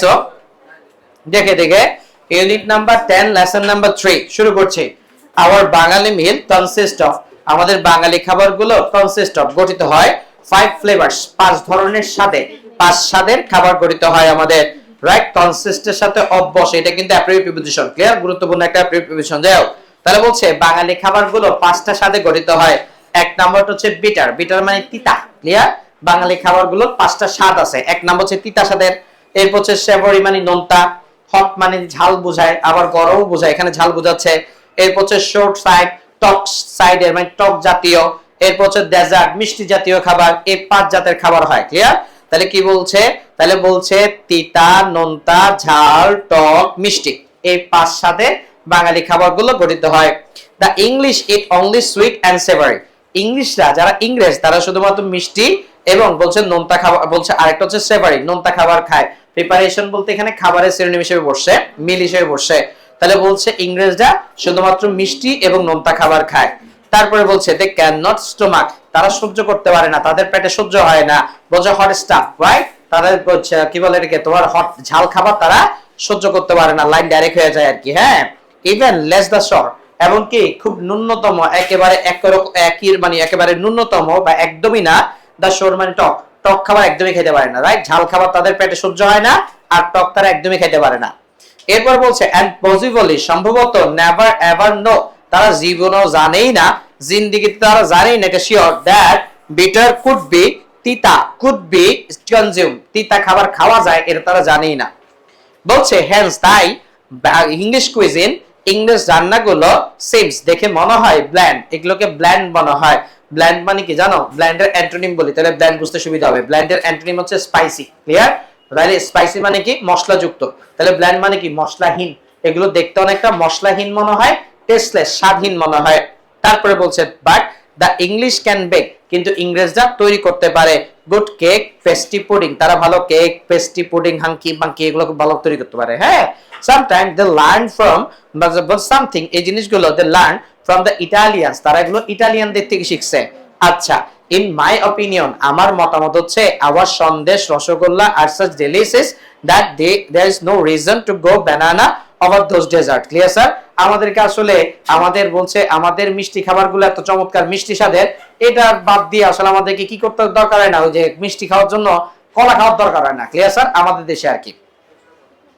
So দেখে দেখে unit number 10 lesson number 3 শুরু করছি। Our Bengali meal consist of, আমাদের বাঙালি খাবারগুলো কনসিস্ট অফ গঠিত হয় 5 ফ্লেভারস, 5 ধরনের স্বাদে, 5 স্বাদের খাবার গঠিত হয় আমাদের। রাইট, কনসিস্টের সাথে অফ বসে, এটা কিন্তু অ্যাপ্রিলিয়েট প্রিপোজিশন, ক্লিয়ার, গুরুত্বপূর্ণ একটা অ্যাপ্রিলিয়েট প্রিপোজিশন। যাও তাহলে বলছে বাঙালি খাবারগুলো 5টা স্বাদে গঠিত হয়। এক নাম্বারটা হচ্ছে বিটার, বিটার মানে তিতা, ক্লিয়ার। বাঙালি খাবারগুলো 5টা স্বাদ আছে। এক নাম্বার হচ্ছে তিতা স্বাদের, এরপর হচ্ছে সেভরি মানে নোনতা, হট মানে ঝাল বোঝায়, আবার গরমও বোঝায়, এখানে ঝাল বোঝাচ্ছে। এরপর হচ্ছে শর্ট সাইড, টক সাইডের মানে টক জাতীয়। এরপর হচ্ছে ডেজার্ট, মিষ্টি জাতীয় খাবার। এই 5 জাতের খাবার হয়, ক্লিয়ার। তাহলে কি বলছে, তাহলে বলছে তিতা, নোনতা, ঝাল, টক, মিষ্টি, এই 5 স্বাদে বাঙালি খাবারগুলো গঠিত হয়। The English eat only sweet and savoury, ইংলিশরা যারা ইংরেজ তারা শুধুমাত্র মিষ্টি এবং বলছে নোনতা খাবার, বলছে আরেকটা হচ্ছে সেভারি, নোনতা খাবার খায়। প্রিপারেশন বলতে এখানে খাবারের শ্রেণী হিসেবে বসছে, মিল হিসেবে বসছে। তাহলে বলছে ইংরেজরা শুধুমাত্র মিষ্টি এবং নোনতা খাবার খায়। তারপরে বলছে দে ক্যান নট স্টোমাক, তারা সহ্য করতে পারে না, তাদের পেটে সহ্য হয় না। বলছে হট স্টাফ, রাইট, তাদের কি বলে এটাকে, তোমার হট ঝাল খাবার তারা সহ্য করতে পারে না, লাইন ডাইরেক্ট হয়ে যায় আর কি। হ্যাঁ, ইভেন লেস দ্য শর, এমনকি খুব ন্যূনতম, একেবারে একই মানে একেবারে ন্যূনতম বা একদমই না, দা শোর মানে টক, টক খাবার একদমই খেতে পারে না, রাইট। ঝাল খাবার তাদের পেটে সহ্য হয় না, আর টক তারা একদমই খেতে পারে না। এরপর বলছে এন্ড পসিবলি, সম্ভবত, নেভার এভার নো, তারা জীবনও জানেই না, জিন্দেগিতে তারা জানেই না, এটা sure, that bitter could be, তিতা কুড বি কনজিউম, তিতা খাবার খাওয়া যায়, এটা তারা জানেই না। বলছে হেন্স, তাই ইংলিশ কুইজিন, ইংলিশ রান্নাগুলো সিমস, দেখে মনে হয়, ব্ল্যান্ড, এগুলোকে ব্ল্যান্ড মনে হয়। ব্ল্যান্ড মানে কি জানো, ব্ল্যান্ডের অ্যান্টোনিম বলি, তাহলে ব্ল্যান্ড বুঝতে সুবিধা হবে। ব্ল্যান্ডের অ্যান্টোনিম হচ্ছে স্পাইসি, ক্লিয়ার। তাহলে স্পাইসি মানে কি, মশলাযুক্ত, তাহলে ব্ল্যান্ড মানে কি, মশলাহীন। এগুলো দেখতে অনেকটা মশলাহীন মনে হয়, টেস্টলেস, স্বাদহীন মনে হয়। তারপরে বলছে but the English can bake, কিন্তু ইংরেজরা তৈরি করতে পারে গুড কেক, পেস্ট্রি, পুডিং, তারা ভালো কেক, পেস্ট্রি, পুডিং, হাঙ্কি বাঙ্কি এগুলো খুব ভালো তৈরি করতে পারে। হ্যাঁ, sometimes they learn from something, এই জিনিসগুলো they learn from the Italians, তারা এগুলো ইটালিয়ানদের থেকে শিখছে। আচ্ছা, in my opinion, আমার মতামত হচ্ছে our Sandesh, rasgulla are such delicious that there is no reason to go banana over those dessert, clear sir। আমাদেরকে আসলে আমাদের বলছে আমাদের মিষ্টি খাবারগুলো এত চমৎকার মিষ্টি স্বাদের, এটা বাদ দিয়ে আসলে আমাদেরকে কি করতে দরকার হয় না, ওই যে মিষ্টি খাওয়ার জন্য কলা খাওয়ার দরকার হয় না, ক্লিয়ার স্যার, আমাদের দেশে আর কি।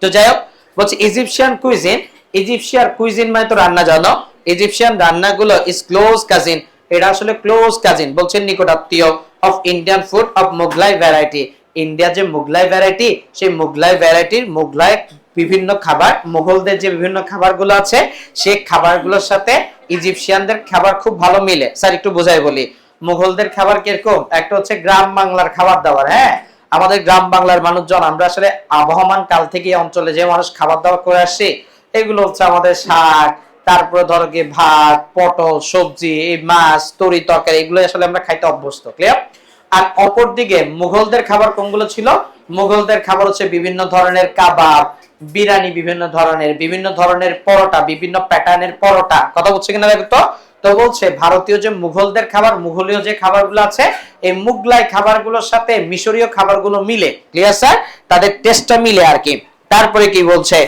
তো যাই হোক, বলছে ইজিপশিয়ান কুইজিন, ইজিপশিয়ান কুইজিন মানে তো রান্না জানো, ইজিপশিয়ান রান্নাগুলো ইজ ক্লোজ কাজিন, এটা আসলে ক্লোজ কাজিন, বলছে নিকটাত্মীয়, of Indian food of Mughlai variety, India যে মুগলাই ভ্যারাইটি, সেই মুগলাই ভ্যারাইটির মুগলাই বিভিন্ন খাবার, মুঘলদের যে বিভিন্ন খাবারগুলো আছে সেই খাবারগুলোর সাথে ইজিপশিয়ানদের খাবার খুব ভালো মিলে। স্যার একটু বোঝাই বলি, মুঘলদের খাবার কিরকম, একটা হচ্ছে গ্রাম বাংলার খাবার দাবার। হ্যাঁ, আমাদের গ্রাম বাংলার মানুষজন, আমরা আসলে আবহমান কাল থেকে এই অঞ্চলে যে মানুষ খাবার দাবার করে আসছি, এগুলো হচ্ছে আমাদের শাক, তারপরে ধরো কি ভাত, পটল, সবজি, এই মাছ, তরি তরকারি, এগুলো আসলে আমরা খাইতে অভ্যস্ত, ক্লিয়ার। আর অপর দিকে মুঘলদের খাবার কোনগুলো ছিল, মুঘলদের খাবার হচ্ছে বিভিন্ন ধরনের কাবাব, বিরিয়ানি, বিভিন্ন ধরনের পরোটা, বিভিন্ন প্যাটার্নের পরোটা, কথা বলছে কিনা দেখো তো। তো বলছে ভারতীয় যে মুঘলদের খাবার, মুঘলীয় যে খাবারগুলো আছে, এই মুগলাই খাবারগুলোর সাথে মিশরীয় খাবারগুলো মিলে, ক্লিয়ার স্যার, তাদের টেস্টটা মিলে আর কি। তারপরে কি বলছে,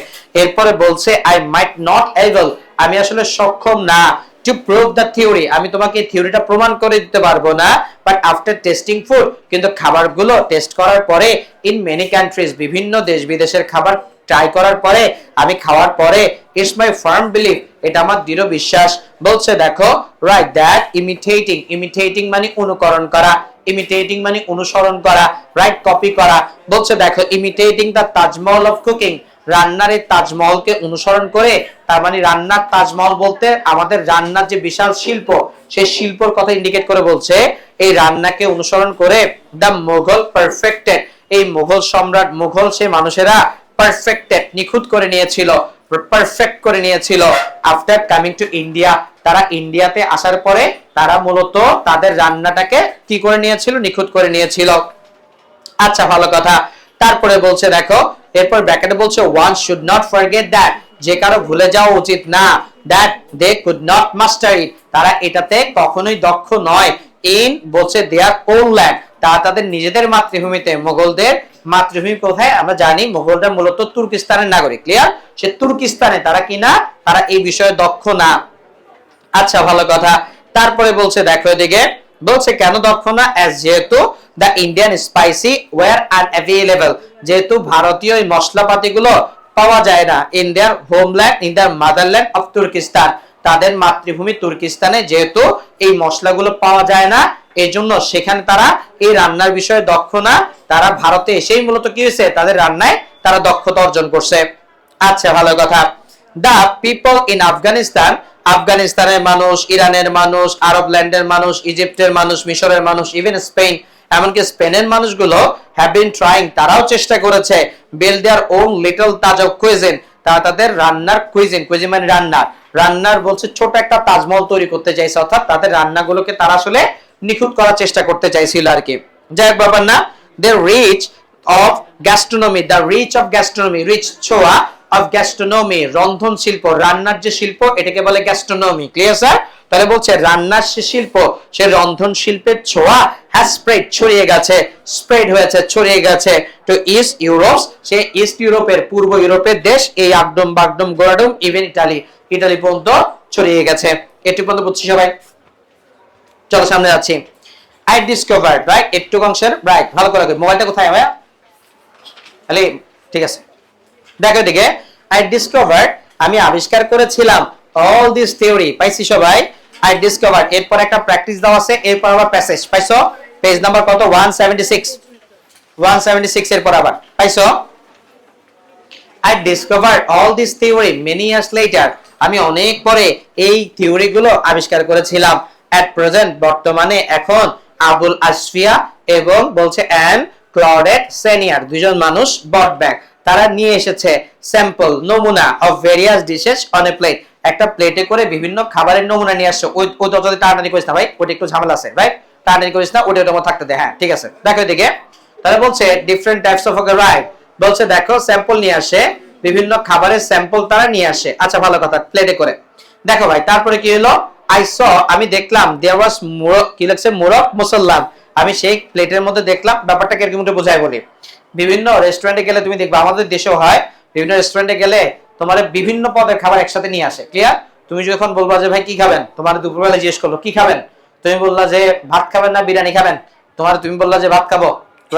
এরপরে বলছে আই মাইট নট এবল, আমি আসলে সক্ষম না, টু প্রুভ দ্য থিওরি, আমি তোমাকে থিওরিটা প্রমাণ করে দিতে পারবো না, বাট আফটার টেস্টিং ফুড, কিন্তু খাবারগুলো টেস্ট করার পরে, ইন মেনি কান্ট্রিজ, বিভিন্ন দেশ বিদেশের খাবার ট্রাই করার পরে, আমি খাওয়ার পরে, ইটস মাই ফার্ম বিলিভ, এটা আমার দৃঢ় বিশ্বাস। বলছে দেখো, রাইট, দ্যাট ইমিটেটিং, ইমিটেটিং মানে অনুকরণ করা, ইমিটেটিং মানে অনুসরণ করা, রাইট, কপি করা। বলছে দেখো, imitating the Taj Mahal of cooking, রান্নার এই তাজমহলকে অনুসরণ করে, তার মানে রান্নার তাজমহল বলতে আমাদের রান্নার যে বিশাল শিল্প, সেই শিল্পর কথা ইন্ডিকেট করে বলছে, এই রান্নাকে অনুসরণ করে দ্য মুঘল পারফেক্টেড, এই মুঘল সম্রাট, মুঘল সে মানুষেরা পারফেক্টেড, নিখুঁত করে নিয়েছিল, পারফেক্ট করে নিয়েছিল, আফটার কামিং টু ইন্ডিয়া, তারা ইন্ডিয়াতে আসার পরে তারা মূলত তাদের রান্নাটাকে কি করে নিয়েছিল, নিখুঁত করে নিয়েছিল। আচ্ছা, ভালো কথা। তারপরে বলছে দেখো, এরপর ব্র্যাকেটে বলছে one should not forget that, যে কারো ভুলে যাওয়া উচিত না, that they could not master it, তারা এটাতে কখনোই দক্ষ নয়, ইন বলছে দেয়ার ওন ল্যান্ড, তাদের নিজেদের মাতৃভূমিতে। মুঘলদের মাতৃভূমি কোথায় আমরা জানি, মুঘলরা মূলত তুর্কিস্তানের নাগরিক। ক্লিয়ার? সে তুর্কিস্তানে, তারা কি না, তারা এই বিষয়ে দক্ষ না। আচ্ছা, ভালো কথা। তারপরে বলছে দেখো এদিকে, বলছে কেন দক্ষ না, অ্যাজ যেহেতু the Indian spices were unavailable, যেহেতু ভারতীয় এই মশলাপাতিগুলো পাওয়া যায় না in their homeland, in their motherland of Turkistan, তাদের মাতৃভূমি তুর্কিস্তানে যেহেতু এই মশলাগুলো পাওয়া যায় না, এই জন্য সেখানে তারা এই রান্নার বিষয়ে দক্ষ না। তারা ভারতে এসেই মূলত কি হয়েছে, তাদের রান্নায় তারা দক্ষতা অর্জন করছে। আচ্ছা, ভালো কথা। দা পিপল ইন আফগানিস্তান, আফগানিস্তানের মানুষ, ইরানের মানুষ, আরব ল্যান্ডের মানুষ, ইজিপ্টের মানুষ, মিশরের মানুষ, ইভেন স্পেন, এমনকি স্পেনের মানুষগুলো হ্যাভ বিন ট্রাইং, তারাও চেষ্টা করেছে, build their own little Taj of cuisine, তারা তাদের রান্নার কুইজিন, কুইজিন মানে রান্নার বলছে ছোট একটা তাজমহল তৈরি করতে চাইছে, অর্থাৎ তাদের রান্নাগুলোকে তারা আসলে নিখুঁত করার চেষ্টা করতে চাইছিল আর কি। যাই হোক ব্যাপার না, the reach of gastronomy, the reach of gastronomy, reach ছোঁয়া অফ গ্যাস্ট্রোনমি, রন্ধন শিল্প, রান্নার যে শিল্প এটাকে বলে গ্যাস্ট্রোনমি। Clear sir? তাহলে বলছে রান্নার যে শিল্প, সে রন্ধন শিল্পের ছোঁয়া হ্যাজ স্প্রেড, ছড়িয়ে গেছে, স্প্রেড হয়েছে, ছড়িয়ে গেছে টু ইস্ট ইউরোপ, সে ইস্ট ইউরোপের, পূর্ব ইউরোপের দেশ, এই আগডম বাগডম গোরাডম, ইভেন ইটালি পর্যন্ত ছড়িয়ে গেছে। এটুকু পর্যন্ত বুঝছি সবাই? চলো সামনে যাচ্ছি। আই ডিসকভার্ড, রাইট, একটু অংশের রাইট, ভালো করে মোবাইলটা কোথায় ভাইয়া? তাহলে ঠিক আছে, দেখো দিকে, আই ডিসকভার্ড, আমি আবিষ্কার করেছিলাম, অল দিস থিওরি, পাইছি সবাই? আই ডিসকভার্ড, এরপর একটা প্র্যাকটিস দাও আছে, এরপর আবার প্যাসেজ, পাইছো? পেজ নাম্বার কত? 176 এরপর আবার পাইছো? I discovered all this theory many years later, আমি অনেক পরে এই থিওরি গুলো আবিষ্কার করেছিলাম। at present, বর্তমানে, এখন, আবুল আশফিয়া এবং বলছে অ্যান্ড ক্লডেট সেনিয়র, দুজন মানুষ বট ব্যাক, তারা নিয়ে এসেছে স্যাম্পল, নমুনা of various dishes on a plate, একটা প্লেটে করে বিভিন্ন খাবারের নমুনা নিয়ে আসছে। ওই যদি টানাটানি করিস না ভাই, ওটা একটু ঝামেলা আছে, রাইট? টানাটানি করিস না, ওটা ওটার মধ্যে থাকতে দে। হ্যাঁ ঠিক আছে, দেখো এদিকে, তাহলে বলছে ডিফারেন্ট টাইপস অফ রাইট, বলছে দেখো স্যাম্পল নিয়ে আসে, বিভিন্ন খাবারের স্যাম্পল তারা নিয়ে আসে। আচ্ছা, ভালো কথা, প্লেটে করে দেখো ভাই। তারপরে কি হলো, আই স, আমি দেখলাম, দেয়ার ওয়াজ কি লাগছে, মুরক মুসাল্লাম, আমি সেই প্লেটের মধ্যে দেখলাম। ব্যাপারটা কিরকম একটু বোঝাই বলি। বিভিন্ন রেস্টুরেন্টে গেলে তুমি দেখবা, আমাদের দেশেও হয়, বিভিন্ন রেস্টুরেন্টে গেলে তোমার বিভিন্ন পদের খাবার একসাথে নিয়ে আসে। ক্লিয়ার? তুমি যখন বলবা যে ভাই কি খাবেন, তোমার দুপুরবেলা জিজ্ঞেস করলো কি খাবেন, তুমি বললা যে ভাত খাবেন না বিরিয়ানি খাবেন, তুমি বললা যে ভাত খাবো,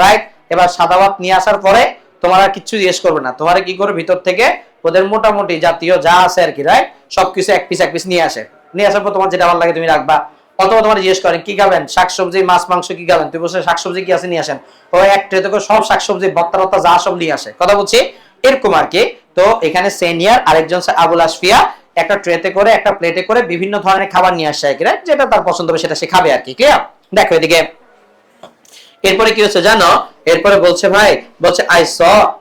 রাইট? এবার সাদা ভাত নিয়ে আসার পরে তোমার আর কিচ্ছু জিজ্ঞেস করবে না, তোমার কি করে ভিতর থেকে ওদের মোটামুটি জাতীয় যা আছে আর কি, রাইট, সবকিছু এক পিস নিয়ে আসে। নিয়ে আসার পর তোমার যেটা ভালো লাগে তুমি রাখবা। অথবা তোমার জিজ্ঞেস করেন কি খাবেন, শাকসবজি, মাছ, মাংস কি খাবেন, তুমি বলছো শাকসবজি কি আছে নিয়ে আসেন, ও এক ট্রেতে করে সব শাকসবজি, ভর্তা টর্তা যা সব নিয়ে আসে। কথা বলছি এরকম আর কি। তো এখানে সেনিয়র, আরেকজন আবুল আশফিয়া, একটা ট্রেতে করে, একটা প্লেটে করে বিভিন্ন ধরনের খাবার নিয়ে আসে আর কি, রাইট? যেটা তার পছন্দ হবে সেটা সে খাবে আর কি। ক্লিয়ার? দেখো এদিকে, এরপরে কি হচ্ছে জানো, এরপরে বলছে ভাই, বলছে আই স,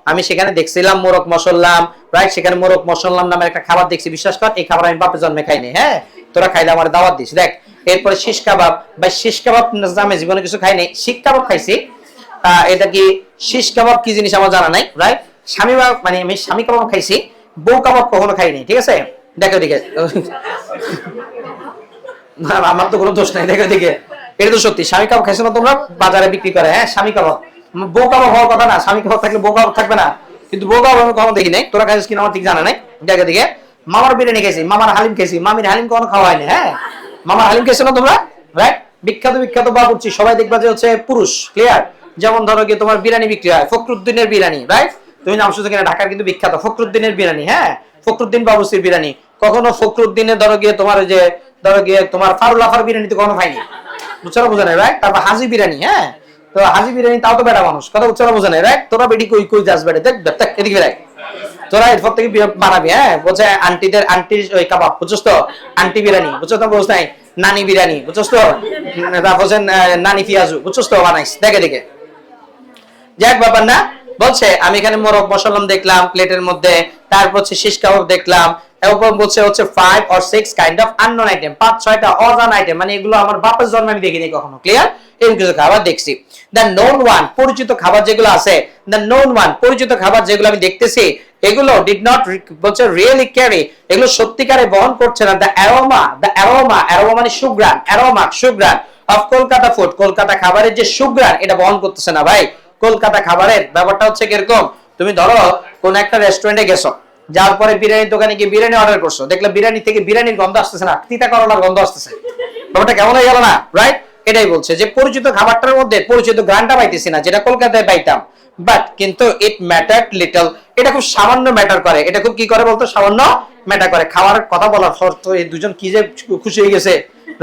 আমি সেখানে দেখছিলাম মোরক মশল্লাম, রাইট? সেখানে মোরক মশল্লাম নামের একটা খাবার দেখছি, বিশ্বাস কর এই খাবার আমি বাপের জন্মে খাইনি। হ্যাঁ, তোরা খাইলে আমার দাওয়াত দিস। দেখ, এরপরে শিশ কাবাব, ভাই শিশ কাবাব নামে জীবনে কিছু খাই নাই, শিক কাবাব খাইছি। এটা কি শিশ কাবাব কি জিনিস আমার জানা নাই, রাইট? স্বামী মানে আমি স্বামী কাবাব খাইছি, বউ কাবাব কখনো খাইনি। ঠিক আছে, দেখো দিকে, আমার তো কোনো দোষ নাই। দেখো দিকে, এটা তো সত্যি, স্বামী কাবাব খাইছো না তোমরা? বাজারে বিক্রি করে, হ্যাঁ স্বামী কাবাব। বউ কাবাব হওয়ার কথা না, স্বামী কাবাব থাকলে বউ কাবাব থাকবে না, কিন্তু বউ কাবাব আমি কখনো দেখি নাই। তোরা খাইছিস কিনা আমার ঠিক জানা নাই। দেখো দিকে, মামার বিরিয়ানি খাইছি, মামার হালিম খাইছি, মামির হালিম কখনো খাওয়া হয়নি। হ্যাঁ, মামার হালিম খাইছো না তোমরা, রাইট? বিখ্যাত বা করছি, সবাই দেখবা যে হচ্ছে পুরুষ। ক্লিয়ার? যেমন ধরো গিয়ে তোমার বিরিয়ানি বিক্রি হয়, ফখরুদ্দিনের বিরিয়ানি, রাইট? তুমি নাম শুনছো কিনা, ঢাকার কিন্তু বিখ্যাত ফখরুদ্দিনের বিরিয়ানি। হ্যাঁ, ফখরুদ্দিন বাবুসির বিরিয়ানি। কখনো ফখরুদ্দিনের ধরো গিয়ে তোমার যে ধরো গিয়ে তোমার ফারুল আফার বিরিয়ানি তো কখনো খাইনি, বুঝছো না? বোঝা নাই, রাইট? তারপর হাজি বিরিয়ানি, হ্যাঁ, তো হাজি বিরিয়ানি তাও তো বেটা মানুষ, কথা বুঝছো না? বোঝা নাই, রাইট? তোরা বেটি কই যাস বেটে, দেখ এদিকে রাইট, তোরা এরপর থেকে বানাবি। হ্যাঁ, বলছে আন্টির ওই কাবাব, বুঝছো তো? আন্টি বিরিয়ানি, বুঝছো তো? বুঝ নাই, নানি বিরিয়ানি, বুঝছো তো? বলছেন নানি পিয়াজু, বুঝছো তো? বানাইস, দেখে যাক ব্যাপার না। বলছে আমি এখানে মোরগ মশলাম দেখলাম প্লেটের মধ্যে, তারপর হচ্ছে শিশ কাবাব দেখলাম, এরপর বলছে হচ্ছে 5 or 6 kind of unknown item, 5-6টা অজানা আইটেম, মানে এগুলো আমার বাপের জন্মে আমি দেখিনি কখনো। ক্লিয়ার? এরকম কিছু খাবার দেখছি। দ্য নোন ওয়ান, পরিচিত খাবার যেগুলো আছে, দ্য নোন ওয়ান, পরিচিত খাবার যেগুলো আমি দেখতেছি, এগুলো ডিড নট, বলছে রিয়েলি ক্যারি, এগুলো সত্যিকারে বহন করছে না দ্য অ্যারোমা মানে সুগ্রান, অ্যারোমা সুগ্রান অফ কলকাতা ফুড, কলকাতা খাবারের যে সুঘ্রাণ এটা বহন করতেছে না ভাই। কলকাতা খাবারের ব্যাপারটা হচ্ছে কিরকম, তুমি ধরো কোন একটা রেস্টুরেন্টে গেছো, যাওয়ার পরে বিরিয়ানির দোকানে গিয়ে বিরিয়ানি অর্ডার করছো, দেখলে বিরিয়ানি থেকে বিরিয়ানির গন্ধ আসতেছে না, তিতা করলার গন্ধ আসতেছে, ব্যাপারটা কেমন হয়ে গেল না, রাইট? এটাই বলছে যে পরিচিত খাবারটার মধ্যে পরিচিত গ্রানটা পাইতেছি না, যেটা কলকাতায় পাইতাম, বাট কিন্তু ইট ম্যাটার্ড লিটল, এটা খুব সামান্য ম্যাটার করে, এটা খুব কি করে বলতো, সামান্য ম্যাটার করে। খাওয়ার কথা বলার শর্ত এই দুজন কি যে খুশি হয়ে গেছে,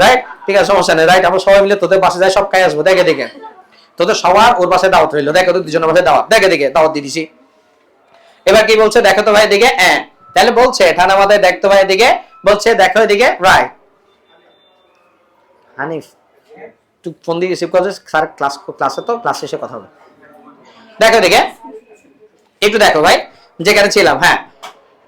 রাইট? ঠিক আছে, সমস্যা নেই, রাইট? আমরা সবাই মিলে তোদের বাসে যাই, সব খাই আসবো, দেখে দেখে তোদের সবার ওর বাসায় দাওয়াত রইলো, দেখো তো দুজনের বাসায় দাওয়াত, দেখে দেখে দাওয়াত দিয়ে দিছি। এবার কি বলছে দেখো তো ভাই দিকে, তাহলে বলছে ঠান্ডা মাথায় দেখতো ভাই দিকে, বলছে দেখো এদিকে, রাইট? হানিফ তুই ফোন দিয়ে রিসিভ করছিস, স্যার ক্লাসে তো ক্লাস শেষে কথা হবে, দেখো এদিকে একটু দেখো ভাই, যেখানে ছিলাম, হ্যাঁ।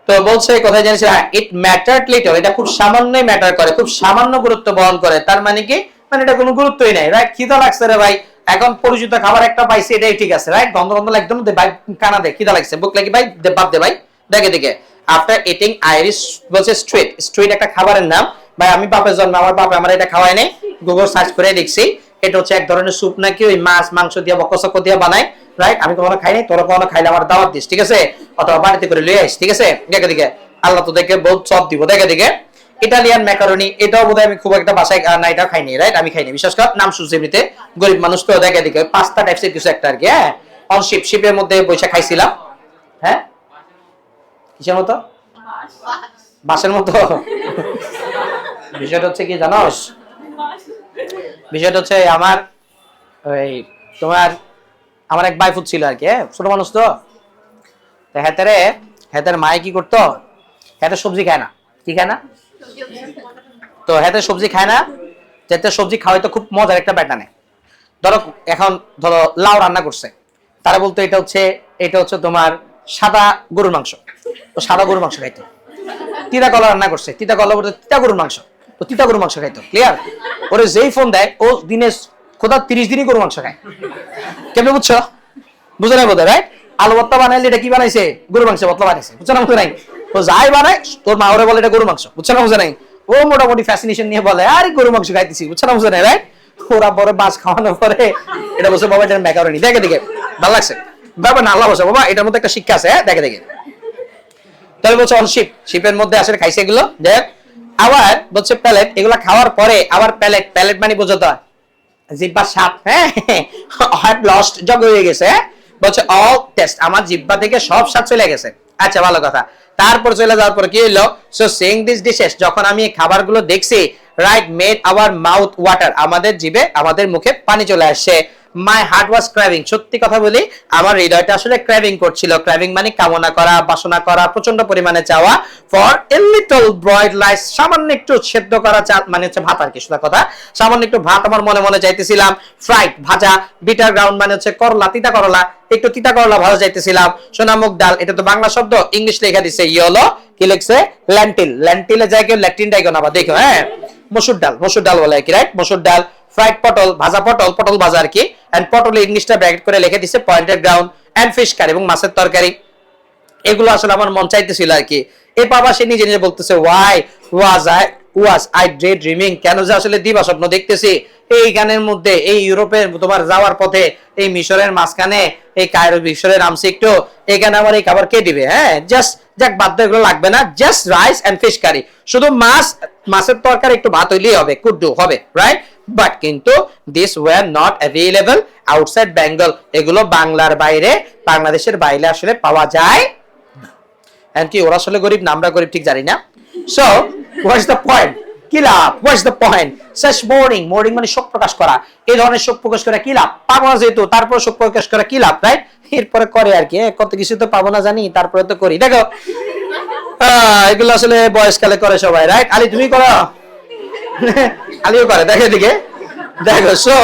তো বলছে কোথায় জানিস, ইট ম্যাটার্ড লিটল, এটা খুব সামান্যই ম্যাটার করে, খুব সামান্য গুরুত্ব বহন করে। তার মানে কি, মানে এটা কোনো গুরুত্বই নাই, রাইট? খিদা লাগছে রে ভাই, এখন পরিচিত খাবার একটা পাইছি, এটাই ঠিক আছে, রাইট? গন্ধ গন্ধ একদম ভাই, কানা দে, খিদা লাগছে, বুক লাগি ভাই, বাদ দে ভাই, দেখে দিকে। আফটার ইটিং আইরিশ, বলছে স্ট্রিট, স্ট্রিট একটা খাবারের নাম ভাই, আমি বাপের জন্ম, আমার বাপ আমার এটা খাওয়ায় নাই, গুগল সার্চ করে দেখছি, এটা হচ্ছে এক ধরনের স্যুপ নাকি, ওই মাছ মাংস দিয়ে বকসক দিয়ে বানায়, রাইট? আমি কখনো খাই নাই, তোরা কখনো খাইলে আমার দাওয়াত দিস, ঠিক আছে? অথবা বাড়িতে করে লয়ে আইস, ঠিক আছে? দেখে দিকে, আল্লাহ তো দেখে বহুত সব দিব, দেখে দিকে। ইটালিয়ান ম্যাকারনি, এটাও বোধহয় আমি খুব একটা বাসায় না, এটাও খাইনি, রাইট? আমি খাইনি, বিশেষ করে নাম শুনছি এমনিতে, গরিব মানুষ তো, দেখে দিকে পাস্তা টাইপসের কিছু একটা আর কি, হ্যাঁ। অন শিপ, শিপের মধ্যে বৈশা খাইছিলাম, হ্যাঁ। কিসের মতো, বাসের মতো। বিষয়টা হচ্ছে কি জানোস, বিষয়টা হচ্ছে আমার ওই তোমার আমার এক বাইফুট ছিল আর কি, ছোট মানুষ তো, হেতের মায়ে কি করতো, হেতে সবজি খায় না, কি খায় না, তো হেতে সবজি খায় না, যেতে সবজি খাওয়াই তো খুব মজার একটা ব্যাটানে, ধরো এখন ধরো লাউ রান্না করছে, তারা বলতো এটা হচ্ছে তোমার সাদা গরুর মাংস, তো সাদা গরুর মাংস খাইতো। তিতা কলা রান্না করছে, তিতা কলা বলতে তিতা গরুর মাংস, তো তিতা গরুর মাংস খাইতো, ক্লিয়ার? ওরে যেই ফোন দেয় ও দিনে খোদা 30 দিনই গরুর মাংস খায়, কেমন বুঝছো, বুঝে নাই বোধ, রাইট? আলু ভর্তা বানাইলে এটা কি বানাইছে, গরুর মাংস ভর্তা বানাইছে, বুঝছো না, বুঝে নাই? তো যাই বানায় তোর মা ওরে বলে এটা গরুর মাংস, বুঝছো না, বুঝে নাই? ও মোটামুটি ফ্যাসিনেশন নিয়ে বলে আরে গরুর মাংস খাইতেছি, বুঝছো না, বুঝে নাই, রাইট? ওরা বড় বাস খাওয়ানোর পরে এটা বলছে বাবা এটা ম্যাকারনি, দেখে দেখে ভালো লাগছে, বাবা না আল্লাহ বসে বাবা, এটার মধ্যে একটা শিক্ষা আছে, হ্যাঁ, দেখে দেখে। তাহলে বলছে অন শিপ, শিপের মধ্যে আসলে খাইছে এগুলো, দেখ। আবার বলছে প্যালেট, এগুলো খাওয়ার পরে আবার প্যালেট, প্যালেট মানে বোঝো তো জিহ্বার স্বাদ, হ্যাঁ, হ্যাড লস্ট, জগ হয়ে গেছে, হ্যাঁ। বলছে অল টেস্ট, আমার জিহ্বা থেকে সব স্বাদ চলে গেছে, আচ্ছা ভালো কথা। তারপর চলে যাওয়ার পর কি হলো, সো সিইং দিস ডিশেস, যখন আমি এই খাবারগুলো দেখছি, right, made hour mouth water, আমাদের জিভে আমাদের মুখে পানি চলে আসছে। মাই হার্ট ওয়াজ ক্র্যাভিং, সত্যি কথা বলি আমার হৃদয়টা আসলে ক্র্যাভিং করছিল, ক্র্যাভিং মানে কামনা করা, বাসনা করা, প্রচন্ড পরিমাণে চাওয়া, ফর এ লিটল ব্রয়েড রাইস, সামান্য একটু সেদ্ধ করা চাল, মানে হচ্ছে ভাত আর কি, সোজা কথা, সামান্য একটু ভাত আমার মনে মনে চাইতেছিলাম, ফ্রাইড ভাজা, বিটার গ্রাউন্ড মানে হচ্ছে করলা, তিতা করলা, একটু তিতা করলা ভাজা চাইতেছিলাম, সোনামুগ ডাল, এটা তো বাংলা শব্দ, ইংলিশ লেখা দিছে ইয়েলো, কি লিখছে ল্যান্টিল, ল্যান্টিলে যায় কেউ ল্যাটিন ডাইগো না, দেখো, হ্যাঁ, মসুর ডাল, মসুর ডাল বলে কি, রাইট? মসুর ডাল, ফ্রাইড পটল, ভাজা পটল, পটল ভাজা আর কি, এন্ড পটল ইংলিশটা ব্র্যাকেট করে লিখে দিছে pointed ground, and fish curry, এবং মাছের তরকারি। এগুলো আসলে আমার মন চাইতেছিল আর কি। এই বাবা সে নিজে নিজে বলতেছে ওয়াই ওয়াজ আই ড্রিমিং, কেন যে আসলে দিবা স্বপ্ন দেখতেছি এই গানের মধ্যে, এই ইউরোপের তোমার যাওয়ার পথে, এই মিশরের মাঝখানে, এই কায়রো মিশরের নামছি একটু, এখানে আমার এই খাবার কে দিবে, হ্যাঁ, জাস্ট যাক বাধ্য, এগুলো লাগবে না, just rice and fish curry, শুধু মাছের তরকারি একটু ভাত হইলেই হবে, কুড ডু হবে, রাইট? বাট কিন্তু this were not available outside Bengal, এগুলো বাংলার বাইরে, বাংলাদেশের বাইরে আসলে পাওয়া যায় না, কি ওরা আসলে গরিব না আমরা গরিব ঠিক জানি না। সো হোয়াটস দ্য পয়েন্ট, কি লাভ, what's the point, such mourning, mourning মানে শোক প্রকাশ করা, এই ধরনের শোক প্রকাশ করা কি লাভ, পাবো না যেহেতু, তারপর শোক প্রকাশ করা কি লাভ, রাইট? এরপরে করে আর কি, কত কিছু তো পাবো না জানি, তারপরে তো করি, দেখো এগুলো আসলে বয়সকালে করে সবাই, রাইট? আলী তুমি করো, আলীও করে, দেখে দিকে দেখো। সো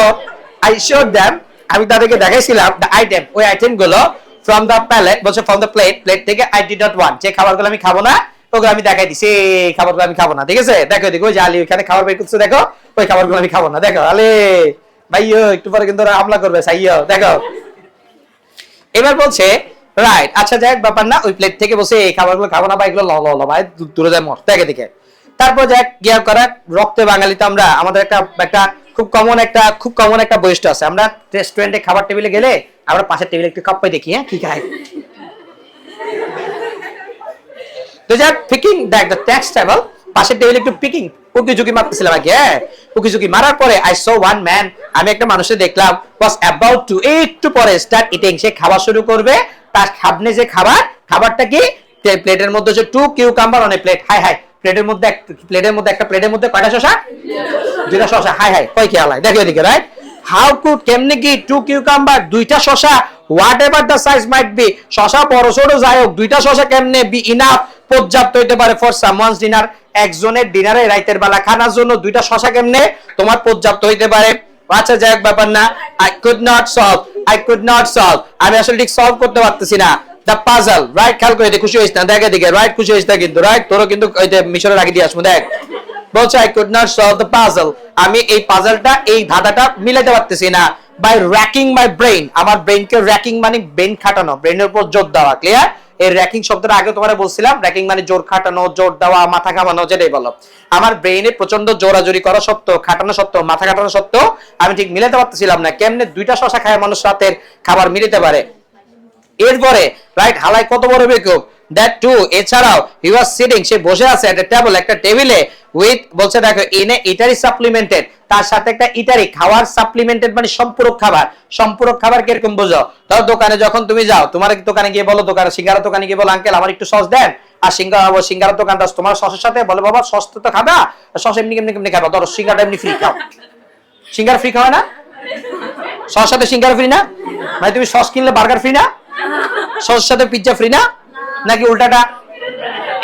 আই শোড দেম, আমি তাদেরকে দেখাইছিলাম দ্য আইটেম, ওই আইটেম গুলো ফ্রম দ্য প্যালেট, বলছে ফ্রম দ্য প্লেট, প্লেট থেকে আই ডিড নট ওয়ান্ট, যে খাবারগুলো আমি খাবো না ওগুলো আমি দেখাই দিছি, এই খাবারগুলো আমি খাবো না, ঠিক আছে? দেখো দেখো ওই যে আলী ওইখানে খাবার বের করছে, দেখো ওই খাবারগুলো আমি খাবো না, দেখো আলে ভাইও একটু পরে কিন্তু ওরা হামলা করবে, সাইও দেখো। এবার বলছে রাইট, আচ্ছা যাই ব্যাপার না, ওই প্লেট থেকে বসে এই খাবারগুলো খাবো না, বা এগুলো ল ভাই দূরে যায় মর, দেখে দেখে। তারপর যাক গিয়া করা, রক্তে বাঙালি তো আমরা, আমাদের একটা খুব খুব কমন একটা বৈশিষ্ট্য আছে। আমরা রেস্টুরেন্টে খাবার টেবিলে গেলে আমরা পাশের টেবিলে একটু কাপ্পাই দেখি, হ্যাঁ কি খায়। তো যাক পিকিং দেখ দ্য টেক্সট টেবল, পাশের টেবিলে একটু পিকিং উকি ঝুঁকি মারতেছিলাম আগে, হ্যাঁ উকি ঝুঁকি মারার পরে আই সো ওয়ান ম্যান, আমি একটা মানুষকে দেখলাম ওয়াজ অ্যাবাউট টু, একটু পরে স্টার্ট ইটিং, সে খাওয়া শুরু করবে। তার সামনে যে খাবারটা কি প্লেটের মধ্যে হচ্ছে 2 cucumber on a plate. High high, প্লেটের মধ্যে একটা প্লেটের মধ্যে কয়টা শসা? 2টা শসা। হাই হাই, কয় খেয়াল হয় দেখো এদিকে, রাইট? হাউ কুড, কেমনে কি 2 কিউকাম্বার, 2টা শসা, what ever the size might be, শসা বড় ছোট যাই হোক 2টা শসা কেমনে বি ইনাফ, পর্যাপ্ত হইতে পারে ফর সামওয়ানস ডিনার, একজনের ডিনারে রাতের বেলা খানার জন্য 2টা শসা কেমনে তোমার পর্যাপ্ত হইতে পারে। আচ্ছা যাই হোক ব্যাপার না। I could not solve, আমি আসলে ঠিক সলভ করতে পারতেছি না the puzzle, রাইট? খেয়াল করে খুশি হইস না, দেখে দিকে, রাইট? খুশি হইস না কিন্তু, রাইট? তোরও কিন্তু ওই যে মিশরে রাখি দিয়ে আসবো, দেখ বলছে I could not solve the puzzle, আমি এই পাজলটা, এই ধাঁধাটা মিলাতে পারতেছি না by racking my brain, আমার ব্রেইনকে র্যাকিং মানে ব্রেইন খাটানো, ব্রেইনের উপর জোর দেওয়া, ক্লিয়ার? এই র্যাকিং শব্দটা আগে তোমারে বলছিলাম, র্যাকিং মানে জোর খাটানো, জোর দেওয়া, মাথা ঘামানো, যেটাই বলো। আমার ব্রেইনে প্রচন্ড জোরাজোরি করা সত্ত্বেও, খাটানো সত্ত্বেও, মাথা খাটানো সত্ত্বেও আমি ঠিক মিলাতে পারতেছিলাম না কেমনে 2টা শসা খায় মানুষ রাতের খাবার মিলাতে পারে। এরপরে রাইট হালাই কত বড় বেকুব, দ্যাট টু, এছাড়াও হি ওয়াজ সিটিং, সে বসে আছে এট এ টেবল, একটা টেবিলে, উইথ বলছে দেখো ইন এ ইটারি সাপ্লিমেন্টেড, তার সাথে একটা ইটারি খাওয়ার সাপ্লিমেন্টেড মানে সম্পূরক খাবার। সম্পূরক খাবার কিরকম বোঝো? ধরো দোকানে যখন তুমি যাও, তোমার দোকানে গিয়ে বলো, সিঙ্গারা দোকানে গিয়ে বলো আঙ্কেল আমার একটু সস দেন, আর সিঙ্গারা দোকানদার তোমার সসের সাথে বলে বাবা সস তো খাবা, সস এমনি কেমনি খাবা, ধরো সিঙ্গারা এমনি ফ্রি খাও। সিঙ্গারা ফ্রি খাওয়া না, সস সাথে সিঙ্গারা ফ্রি না, মানে তুমি সস কিনলে বার্গার ফ্রি না, সসের সাথে পিজ্জা ফ্রি না, নাকি উল্টাটা?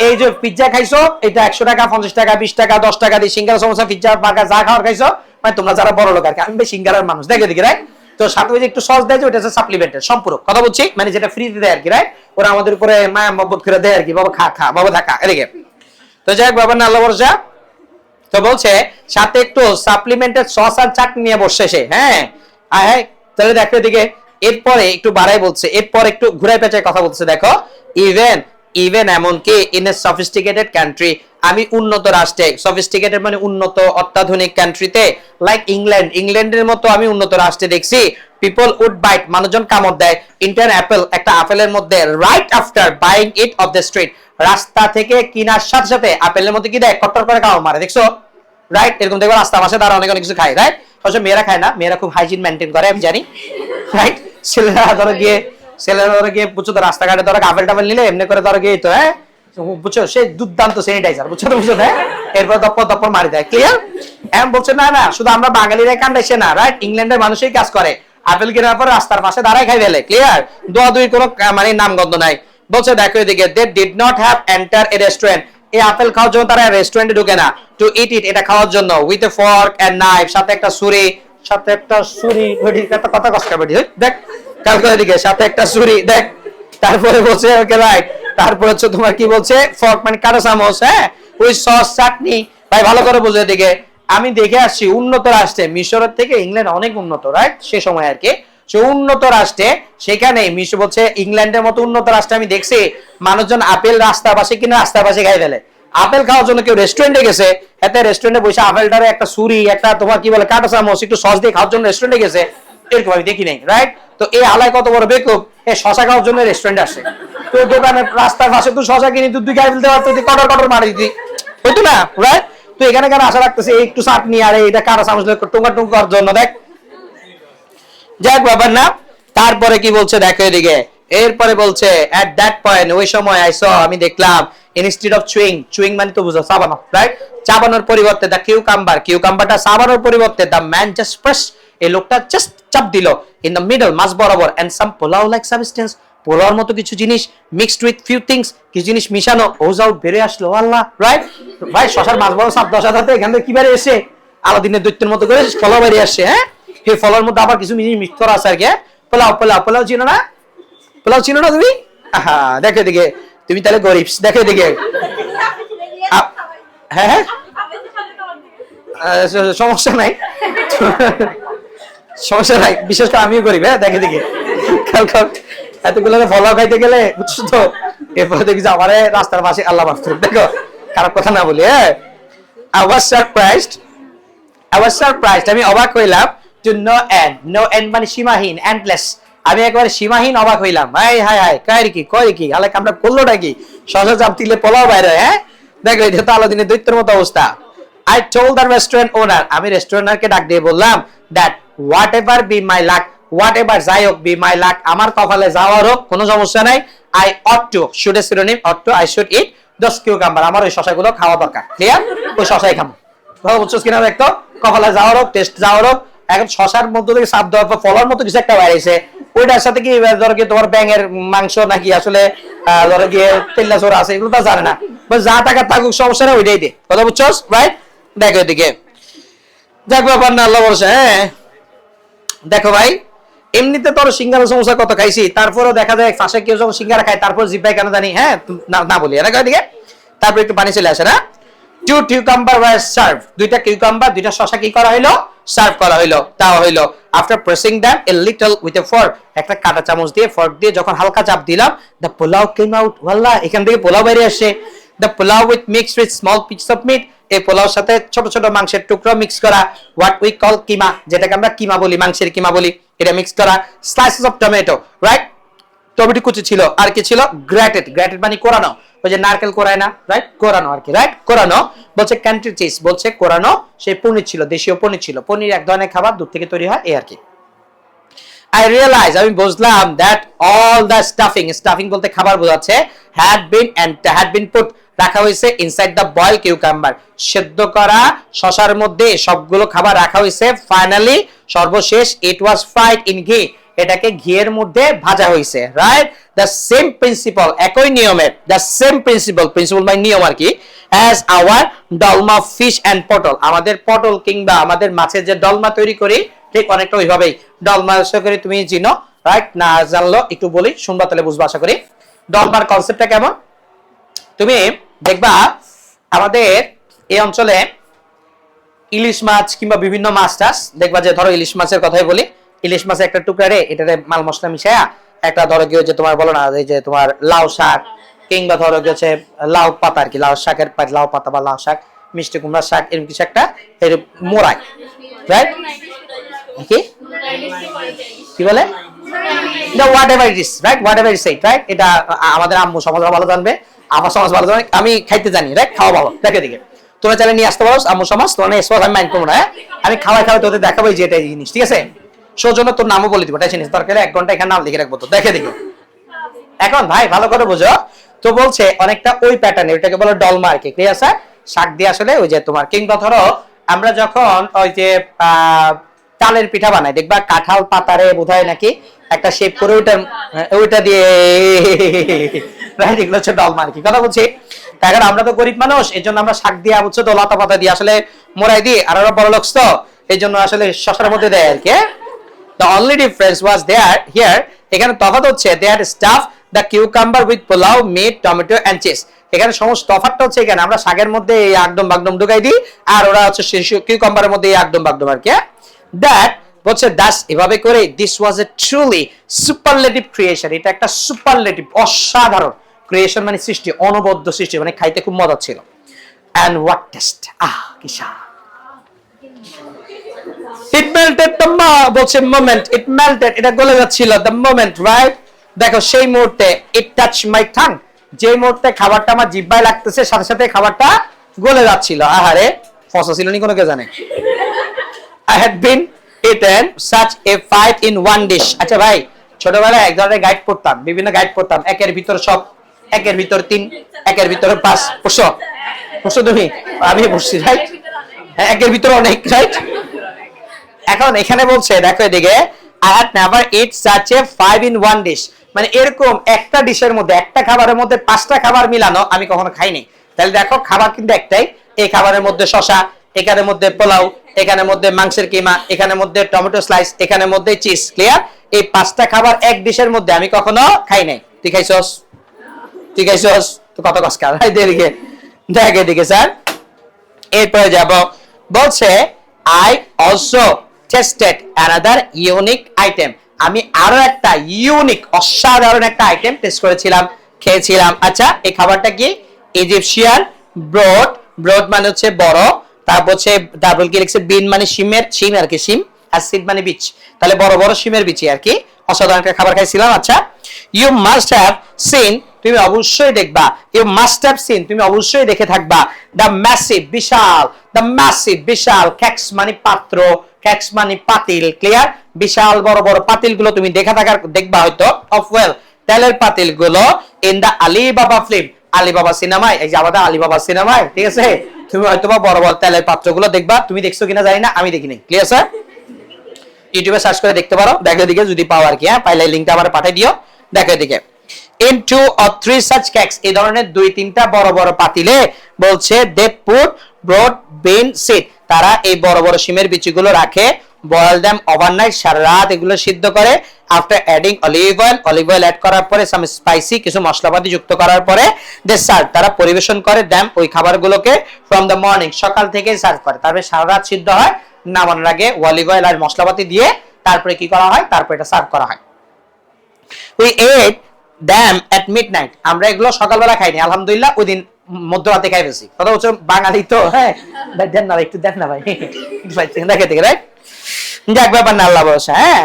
এই যে পিজ্জা খাইছো এটা 100 টাকা, 50 টাকা, 20 টাকা, 10 টাকা দিয়ে সিঙ্গারা, সমোসা, পিজ্জা, বার্গার যা খাওয়ার খাইছো, মানে তোমরা যারা বড় লোক আর কি, আমি ভাই সিঙ্গারার মানুষ, দেখে দিকে, রাইট? তো সাথে ওই যে একটু সস দেয়, ওটা হচ্ছে সাপ্লিমেন্টের সম্পূরক, কথা বলছি, মানে যেটা ফ্রি দেয় আর কি, রাইট? ওরা আমাদের উপরে মায়া মহব্বত করে দেয় আর কি, বাবা খা বাবা থাকা এদিকে। তো যাই হোক বাবা না, আল্লাহ ভরসা। তো বলছে সাথে একটু সাপ্লিমেন্টেড সস আর চাটনি নিয়ে বসে সে, হ্যাঁ হ্যাঁ। তাহলে দেখো এদিকে, এরপরে একটু বাড়াই বলছে, এরপর একটু ঘুরাই পেঁচায় কথা বলছে, দেখো ইভেন এমনকি ইন এ সফিস্টিকেটেড কান্ট্রি, আমি উন্নত রাষ্ট্রে, সফিস্টিকেটেড মানে উন্নত, অত্যাধুনিক কান্ট্রিতে, লাইক ইংল্যান্ডের মতো আমি উন্নত রাষ্ট্রে দেখছি, পিপল উড বাইট, মানুষজন কামড় দেয়, ইনটু অ্যান অ্যাপল, একটা আপেলের মধ্যে, right after buying it off the street, রাস্তা থেকে কেনার সাথে সাথে আপেলের মধ্যে কি দেয়, কট্টর করে কামড় মারে, দেখছো? রাইট? এরকম দেখো রাস্তা পাশে তারা অনেক কিছু খায়, রাইট? অবশ্য মেয়েরা খায় না, মেয়েরা খুব হাইজিন মেনটেন করে আমি জানি, রাইট? ছেলেরা ধরো গিয়ে বুঝছো তো, রাস্তাঘাটে ধরো আপেল টাপেল নিলে এমনি করে ধরো গিয়ে তো, হ্যাঁ বুঝছো, সে দুর্দান্ত স্যানিটাইজার, বুঝছো তো, হ্যাঁ এরপর দপ্পর মারি দেয়, ক্লিয়ার? এমন বলছে না শুধু আমরা বাঙালিরাই কান্দাইছে না, রাইট? ইংল্যান্ডের মানুষই কাজ করে, আপেল কেনার পর রাস্তার পাশে দাঁড়ায় খাই ফেলে, ক্লিয়ার? দোয়াদুই কোনো মানে নামগন্ধ নাই। বলছে দেখো এদিকে, they did not have enter a restaurant, এই আপেল খাওয়ার জন্য তারা রেস্টুরেন্টে ঢুকে না, টু ইট ইট, এটা খাওয়ার জন্য, with a fork and knife, সাথে একটা ছুরি, একটা কথা কষ্ট বেটি, দেখ কাল করে দিকে, সাথে একটা ছুরি, দেখ। তারপরে বলছে ওকে রাইট, তারপরে হচ্ছে তোমার কি বলছে, ফর্ক মানে কাঁটা চামচ, হ্যাঁ ওই সস চাটনি, ভাই ভালো করে বুঝে দিকে। আমি দেখে আসছি উন্নত রাষ্ট্রে, মিশরের থেকে ইংল্যান্ড অনেক উন্নত, রাইট? সে সময় আর কি, সে উন্নত রাষ্ট্রে, সেখানে মিশর বলছে ইংল্যান্ডের মতো উন্নত রাষ্ট্রে আমি দেখছি মানুষজন আপেল রাস্তার পাশে কিনে রাস্তার পাশে খাই ফেলে। আপেল খাওয়ার জন্য কেউ রেস্টুরেন্টে গেছে, এতে রেস্টুরেন্টে বসে আপেলটারে একটা ছুরি, একটা তোমার কি বলে কাঁটা চামচ, একটু সস দিয়ে খাওয়ার জন্য রেস্টুরেন্টে গেছে, এরকম আমি দেখি নাই, রাইট? তো এই আলাই কত বড় বেকুব, এই শশা খাওয়ার জন্য রেস্টুরেন্টে আসে। তো দোকানে রাস্তার পাশে তুই শশা কিনি, তুই খাই ফেলতে পারতো, তুই কটর মারি দিতি, হইতো না, রাইট? তো এখানে কেন আশা রাখতেছে একটু চাটনি আর এটা কাঁটা চামচ টুঙ্কার জন্য, দেখ যাক ব্যাপার না। তারপরে কি বলছে দেখো এদিকে, এরপরে বলছে এট দ্যাট পয়েন্ট, ওই সময় আমি দেখলাম, ইনস্টিড অফ চুইং মানে তো বুঝো চাবানো, রাইট? চাবানোর পরিবর্তে দা কিউকাম্বারটা চাবানোর পরিবর্তে দা ম্যান জাস্ট প্রেস, এই লোকটা জাস্ট চাপ দিল ইন দ্য মিডল, মাঝ বরাবর, and some pulao like substance, পোলাওর মতো কিছু জিনিস মিক্সড উইথ ফিউ থিংস, কিছু জিনিস মিশানো, ওজ আউট বেরিয়ে আসলো, আল্লাহ, রাইট? ভাই শশার মাঝ বড় 7-10 হাতে এখান থেকে কি বেরিয়ে এসে, আলাদিনের দৈত্যের মতো করে ফলাও বেরিয়ে আসছে, হ্যাঁ এই ফলের মধ্যে আবার কিছু জিনিস মিক্স করা আছে আর কি, পোলাও চিনো না? পোলাও চিনো না তুমি? দেখো দিকে, তুমি তাহলে গরিব, দেখো দিকে, হ্যাঁ সমস্যা নাই বিশেষ করে আমিও গরিব, হ্যাঁ দেখে দিকে, এতগুলো ফলাও খাইতে গেলে বুঝছো তো, এরপরে দেখি যে আমার রাস্তার পাশে আল্লাহ মাফ করুক, দেখো খারাপ কথা না বলি, হ্যাঁ। I was surprised I was surprised, আমি অবাক হইলাম, to no end মানে সীমাহীন, endless, আমি একবারে সীমাহীন অবাক হইলাম। হাই হাই হাই, কয় কি আলাক আমরা করলোটা কি, শশা চাপ দিলে পোলাও বাইরে, হ্যাঁ দেখো এটা তো আলাদিনের দৈত্যের মতো অবস্থা। I told the restaurant owner, আমি রেস্টুরেন্টকে ডাক দিয়ে বললাম, that whatever be my luck, whatever যাই হোক be my luck, আমার কপালে যাওয়ার হোক কোনো সমস্যা নাই, I ought to, should a synonym, ought to, I should eat those cucumber, আমার ওই শশাগুলো খাওয়া দরকার, ক্লিয়ার, ওই শশাই খাবো। কথা বুঝছস কিনা দেখতো, কপালে যাওয়ার হোক, টেস্ট যাওয়ার হোক, এখন শশার মধ্যে থেকে সাপ দেওয়ার পর ফলার মতো কিছু একটা বাইরেছে, ওইটার সাথে কি ধরো কি তোমার ব্যাঙের মাংস নাকি আসলে ধরো গিয়ে তেল্লা চোর আছে, এগুলো তো জানে না, যা টাকা থাকুক সমস্যা নেই, ওইটাই দে। কথা বুঝছস, রাইট? দেখো এদিকে দেখ ব্যাপার না, আল্লাহ বলছে। হ্যাঁ দেখো ভাই, এমনিতে তোর সিঙ্গারা সমস্যা কত খাইছি, তারপরেও দেখা যায় ফাঁসে কেউ যখন সিঙ্গারা খায় তারপর জিব্বাই কেন জানি, হ্যাঁ না বলি এদিকে, তারপর একটু পানি চলে আসে না। 2 cucumber were served, দুইটা কিউকাম্বার, দুইটা শসা কি করা হইলো, সার্ভ করা হইলো, দেওয়া হইলো। After pressing them a little with a fork, একটা কাঁটা চামচ দিয়ে ফর্ক দিয়ে যখন হালকা চাপ দিলাম, দ্য পোলাও কেম আউট, ওয়াল্লাহ এখান থেকে পোলাও বেরিয়ে আসছে। The pulao with mixed with small pieces of meat, এই পোলাওর সাথে ছোট ছোট মাংসের টুকরো মিক্স করা, হোয়াট উই কল কিমা, যেটাকে আমরা কিমা বলি, মাংসের কিমা বলি, এটা মিক্স করা। Slices of tomato, right, tomato কুচি ছিল, আর কি ছিল, গ্রেটেড, গ্রেটেড মানে কোরানো, ওই যে নারকেল কোরায় না, রাইট, কোরানো আর কি, রাইট, কোরানো। বলছে কান্ট্রি চিজ, বলছে কোরানো, সেই পনির ছিল, দেশীয় পনির ছিল, পনির এক ধরনের খাবার, দুধ থেকে তৈরি হয়, এই আর কি। I realized, আমি বুঝলাম, that all the stuffing বলতে খাবার বোঝাচ্ছে, had been put, রাখা হয়েছে inside the boiled cucumber, সেদ্ধ করা শসার মধ্যে সবগুলো খাবার রাখা হয়েছে। ফাইনালি সর্বশেষ it was fried in ghee, এটাকে ঘিয়ের মধ্যে ভাজা হয়েছে, রাইট। দ্য সেম প্রিন্সিপাল, একই নিয়মের, দ্য সেম প্রিন্সিপাল মানে নিয়ম আর কি, as our dolma fish and পটল, আমাদের পটল কিংবা আমাদের মাছের যে ডলমা তৈরি করি, ঠিক অনেকটা ওইভাবেই ডলমা আশা করি তুমি চিনো, রাইট, না জানলো একটু বলি, শুনবা তাহলে বুঝবা আশা করি। ডলমার কনসেপ্টটা কেমন, তুমি দেখবা আমাদের এই অঞ্চলে ইলিশ মাছ কিংবা বিভিন্ন মাছ টাছ দেখবা, যে ধরো ইলিশ মাছের কথাই বলি, ইলিশ মাছের একটা টুকরা রে, এটাতে মাল মশলা মিশায়া একটা ধরো গিয়ে যে তোমার বলো না, এই যে তোমার লাউ শাক কিংবা ধরো গিয়ে লাউ পাতা আর কি, লাউ শাকের লাউ পাতা বা লাউ শাক, মিষ্টি কুমড়া শাক, এরকম কিছু একটা মোড়াই, রাইট, কি বলে, whatever it is, right, whatever is it, right, এটা আমাদের আম্মু সমাজ ভালো জানবে, আমার সমাজ ভালো জানবে, আমি খাইতে জানি, রাইট, খাওয়া ভালো, দেখে দিকে তোমরা চাইলে নিয়ে আসতে পারো আম্মু সমাজ, তোমার স্পট আমি মাইন্ড করবো না, আমি খাওয়াই তোদের দেখাবো যে এটা জিনিস, ঠিক আছে, সৌজন্য তোর নামও বলে দিব, টেনশন নেই, দরকার 1 ঘন্টা এখানে নাম লিখে রাখবো, তো দেখে দিকে। এখন ভাই ভালো করে বুঝো, তো বলছে অনেকটা ওই প্যাটার্ন, এটাকে বলে ডলমা আর কি, ঠিক আছে, শাক দিয়ে আসলে ওই যে তোমার, কিংবা ধরো আমরা যখন ওই যে তালের পিঠা বানাই, দেখবা কাঁঠাল পাতারে বোধহয় নাকি একটা শেপ করে ওইটা দিয়ে, রাইট, এগুলো হচ্ছে ডলমা আর কি, কথা বলছি। এখন আমরা তো গরিব মানুষ, এই জন্য আমরা শাক দিয়ে বুঝছো তো লতা পাতা দিয়ে আসলে মোড়াই দিই, আর ওরা বড় লোক তো এই জন্য আসলে শশার মধ্যে দেয় আর কি। The only difference was there here, এখানে তফাৎ হচ্ছে they had stuffed the cucumber with pulao, meat, tomato and cheese, এখানে সমস্ত তফাৎটা হচ্ছে এখানে আমরা শাকের মধ্যে এই একদম বাগদম ঢুকাই দিই, আর ওরা হচ্ছে কিউকাম্বারের মধ্যে এই একদম বাগদম আর কি। That বলছে দাস, এভাবে করে this was a truly superlative creation, এটা একটা সুপারলেটিভ অসাধারণ ক্রিয়েশন, মানে সৃষ্টি, অনবদ্য সৃষ্টি, মানে খাইতে খুব মজা ছিল। And what taste, কি স্বাদ, it melted the বলছে moment, it melted, এটা গলে যাচ্ছিল, the moment, right, দেখো সেই মুহূর্তে it touched my tongue, যে মুহূর্তে খাবারটা আমার জিহ্বায় লাগতেছে সাথে সাথে খাবারটা গলে যাচ্ছিল, আহারে ফসা ছিল নি কোনো কে জানে। I had been eaten such a 5 in 1 dish, আচ্ছা ভাই ছোটবেলায় এক ধরনের গাইড পড়তাম, বিভিন্ন গাইড পড়তাম, একের ভিতর সব, একের ভিতর 3, একের ভিতর 5, পড়ছো তুমি, আমি পড়ছি, রাইট, একের ভিতর অনেক, রাইট। এখন এখানে বলছে দেখো এদিকে, I had never eat such a 5 in 1 dish, মানে এরকম একটা ডিশের মধ্যে, একটা খাবারের মধ্যে 5টা খাবার মিলানো আমি কখনো খাইনি। তাহলে দেখো খাবার কিন্তু একটাই, এই খাবারের মধ্যে শসা, এখানের মধ্যে পোলাও, এখানের মধ্যে মাংসের কিমা, এখানের মধ্যে টমেটো স্লাইস, এখানের মধ্যে চিজ, ক্লিয়ার, এই 5টা খাবার এক ডিশের মধ্যে আমি কখনো খাই নাই। তুই খাইছস তো কত কষ্ট, এদিকে দেখ এদিকে স্যার, এরপরে যাব, বলছে I also tested another unique item, আমি আরো একটা ইউনিক অসাধারণ একটা আইটেম টেস্ট করেছিলাম, খেয়েছিলাম। আচ্ছা এই খাবারটা কি, ইজিপশিয়ান ব্রড, ব্রড মানে হচ্ছে বড়, তারপর হচ্ছে ডাবল কি লিখছে বিন মানে শিম আর কি শিম, আর সিড মানে বীজ, তাহলে বড় বড় শিমের বীজ আর কি। অসাধারণ একটা খাবার খাইছিলাম। আচ্ছা, ইউ মাস্ট হ্যাভ সিন, তুমি অবশ্যই দেখবা, ইউ মাস্ট হ্যাভ সিন, তুমি অবশ্যই দেখে থাকবা, দ্য ম্যাসিভ বিশাল, দ্য ম্যাসিভ বিশাল, ক্যাক্স মানে পাত্র, ক্যাক্স মানে পাতিল, ক্লিয়ার, বিশাল বড় বড় পাতিলগুলো তুমি দেখবা হয়তো, অফ ওয়েল তেলের পাতিলগুলো, in the Ali Baba film, Ali Baba সিনেমায়, এই যে আমাদের আলিবাবা সিনেমায়, ঠিক আছে, তুমি হয়তো বা বড় বড় তেলের পাত্রগুলো দেখবা। তুমি দেখছো কিনা জানি না, আমি দেখিনি, ক্লিয়ার স্যার? ইউটিউবে সার্চ করে দেখতে পারো, দেখো দিকে যদি পাও আর কি। হ্যাঁ, পাইলে লিংকটা আবার পাঠিয়ে দিও, দেখো দিকে। In 2 or 3 such cakes, এই ধরনের 2-3টা বড় বড় পাতিলে বলছে they put broad bean seed, তারা এই বড় বড় শিমের বিচিগুলো রাখে, বয়েল দেম ওভারনাইট, সারা রাত এগুলো সিদ্ধ করে, after adding olive oil add করার পরে, সাম স্পাইসি কিছু মশলাপাতি যুক্ত করার পরে, দে সার্ভ, তারা পরিবেশন করে দেম ওই খাবারগুলোকে, ফ্রম দ্য মর্নিং, সকাল থেকেই সার্ভ করে, তারপরে সারা রাত সিদ্ধ হয়, নামানোর আগে অলিভ অয়েল আর মশলাপাতি দিয়ে তারপরে কি করা হয়, তারপরে এটা সার্ভ করা হয়। We at them at midnight, আমরা এগুলো সকালবেলা খাইনি, আলহামদুলিল্লাহ ওই দিন মধ্যরাতে খাই ফেলছি। কথা হচ্ছে বাঙালি তো, হ্যাঁ দেন না একটু দেন না ভাই, দেখে দেখে রাইট, যাক ব্যাপার না, আল্লাহ ভরসা। হ্যাঁ,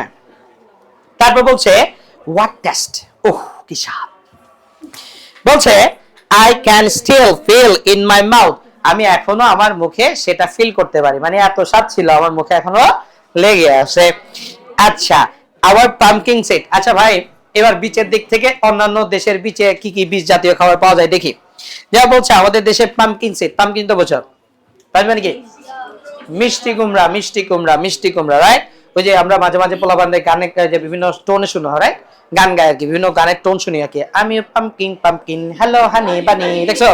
তারপর বলছে হোয়াট টেস্ট, ওহ কি স্বাদ, বলছে I can still feel in my mouth, আমি এখনো আমার মুখে সেটা ফিল করতে পারি, মানে এত স্বাদ ছিল আমার মুখে এখনো লেগে আছে। আচ্ছা, আওয়ার পাম্পকিন সিড, আচ্ছা ভাই এবার বীজের দিক থেকে অন্যান্য দেশের বীজে কি কি বীজ জাতীয় খাবার পাওয়া যায় দেখি। যা বলছে আমাদের দেশে পাম্পকিন সিড, পাম্পকিন তো বোঝো, তাই মানে কি মিষ্টি কুমড়া, মিষ্টি কুমড়া, মিষ্টি কুমড়া, রাইট? ওই যে আমরা মাঝে মাঝে পোলাপানদের গানে যে বিভিন্ন টোনে শুনো, রাইট, গান গায় আর কি, বিভিন্ন গানের টোন শুনি আর কি, আমি পাম্পকিন পাম্পকিন হ্যালো হানি বানি, দেখছো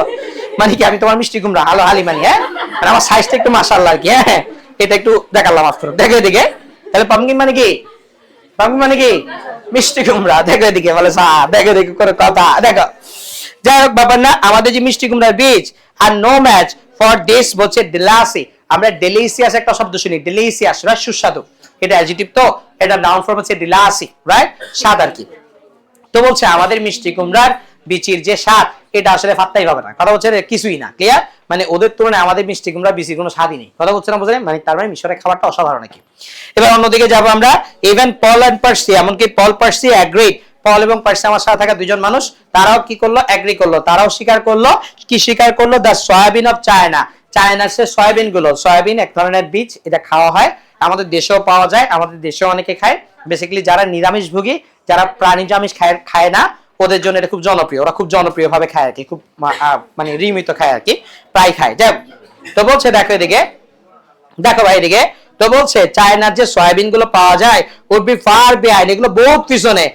মানে কি আমি তোমার মিষ্টি কুমড়া, হ্যালো হালি মানি। হ্যাঁ, মানে আমার সাইজটা একটু মাশাআল্লাহ আর কি। হ্যাঁ, এটা একটু দেখালাম মাত্র, দেখো এদিকে, তাহলে পাম্পকিন মানে কি, পাম্পকিন মানে কি মিষ্টি কুমড়া, দেখো এদিকে বলে সা, দেখো এদিকে করে কথা, দেখো। যাই হোক ব্যাপার না, আমাদের যে মিষ্টি কুমড়ার বীজ, আর নো ম্যাচ ফর দিস বলছে ডিলাসি, আমরা ডেলিসিয়াস একটা শব্দ শুনি, ডেলিসিয়াস রাইট, সুস্বাদু, এটা অ্যাডজেক্টিভ তো, এটা নাউন ফর্ম হচ্ছে ডিলাসি, রাইট, স্বাদ আর কি। তো বলছে আমাদের মিষ্টি কুমড়ার বিচির যে স্বাদ, এটা আসলে ফাত্তাই হবে না, কথা হচ্ছে কিছুই না, ক্লিয়ার, মানে ওদের তুলনায় আমাদের মিষ্টি কুমড়া বিচির কোনো স্বাদই নেই, কথা বলছে না, বুঝলেন? মানে তার মানে মিশরের খাবারটা অসাধারণ নাকি। এবার অন্যদিকে যাবো আমরা, ইভেন পল এন্ড পার্সি, এমনকি পল পার্সি অ্যাগ্রিড, পল এবং পার্সি আমার সাথে থাকা দুজন মানুষ, তারাও কি করলো, অ্যাগ্রি করলো, তারাও স্বীকার করলো, কি স্বীকার করলো, দ্য সয়াবিন অফ চায়না, চায়নার সে সয়াবিন গুলো, সয়াবিন এক ধরনের বীজ, এটা খাওয়া হয়, আমাদের দেশেও পাওয়া যায়, আমাদের দেশেও অনেকে খায়, বেসিক্যালি যারা নিরামিষ ভোগী, যারা প্রাণীজ আমিষ খায় না, ওদের জন্য এটা খুব জনপ্রিয়, ওরা খুব জনপ্রিয় ভাবে খায় আর কি, খুব মানে নিয়মিত খায় আর কি, প্রায় খায়। যাই, তো বলছে দেখো এদিকে, দেখো ভাই এদিকে, তো বলছে চায়নার যে সয়াবিন গুলো পাওয়া যায় উড বি ফার বিহাইন্ড, এগুলো বহুত পিছনে,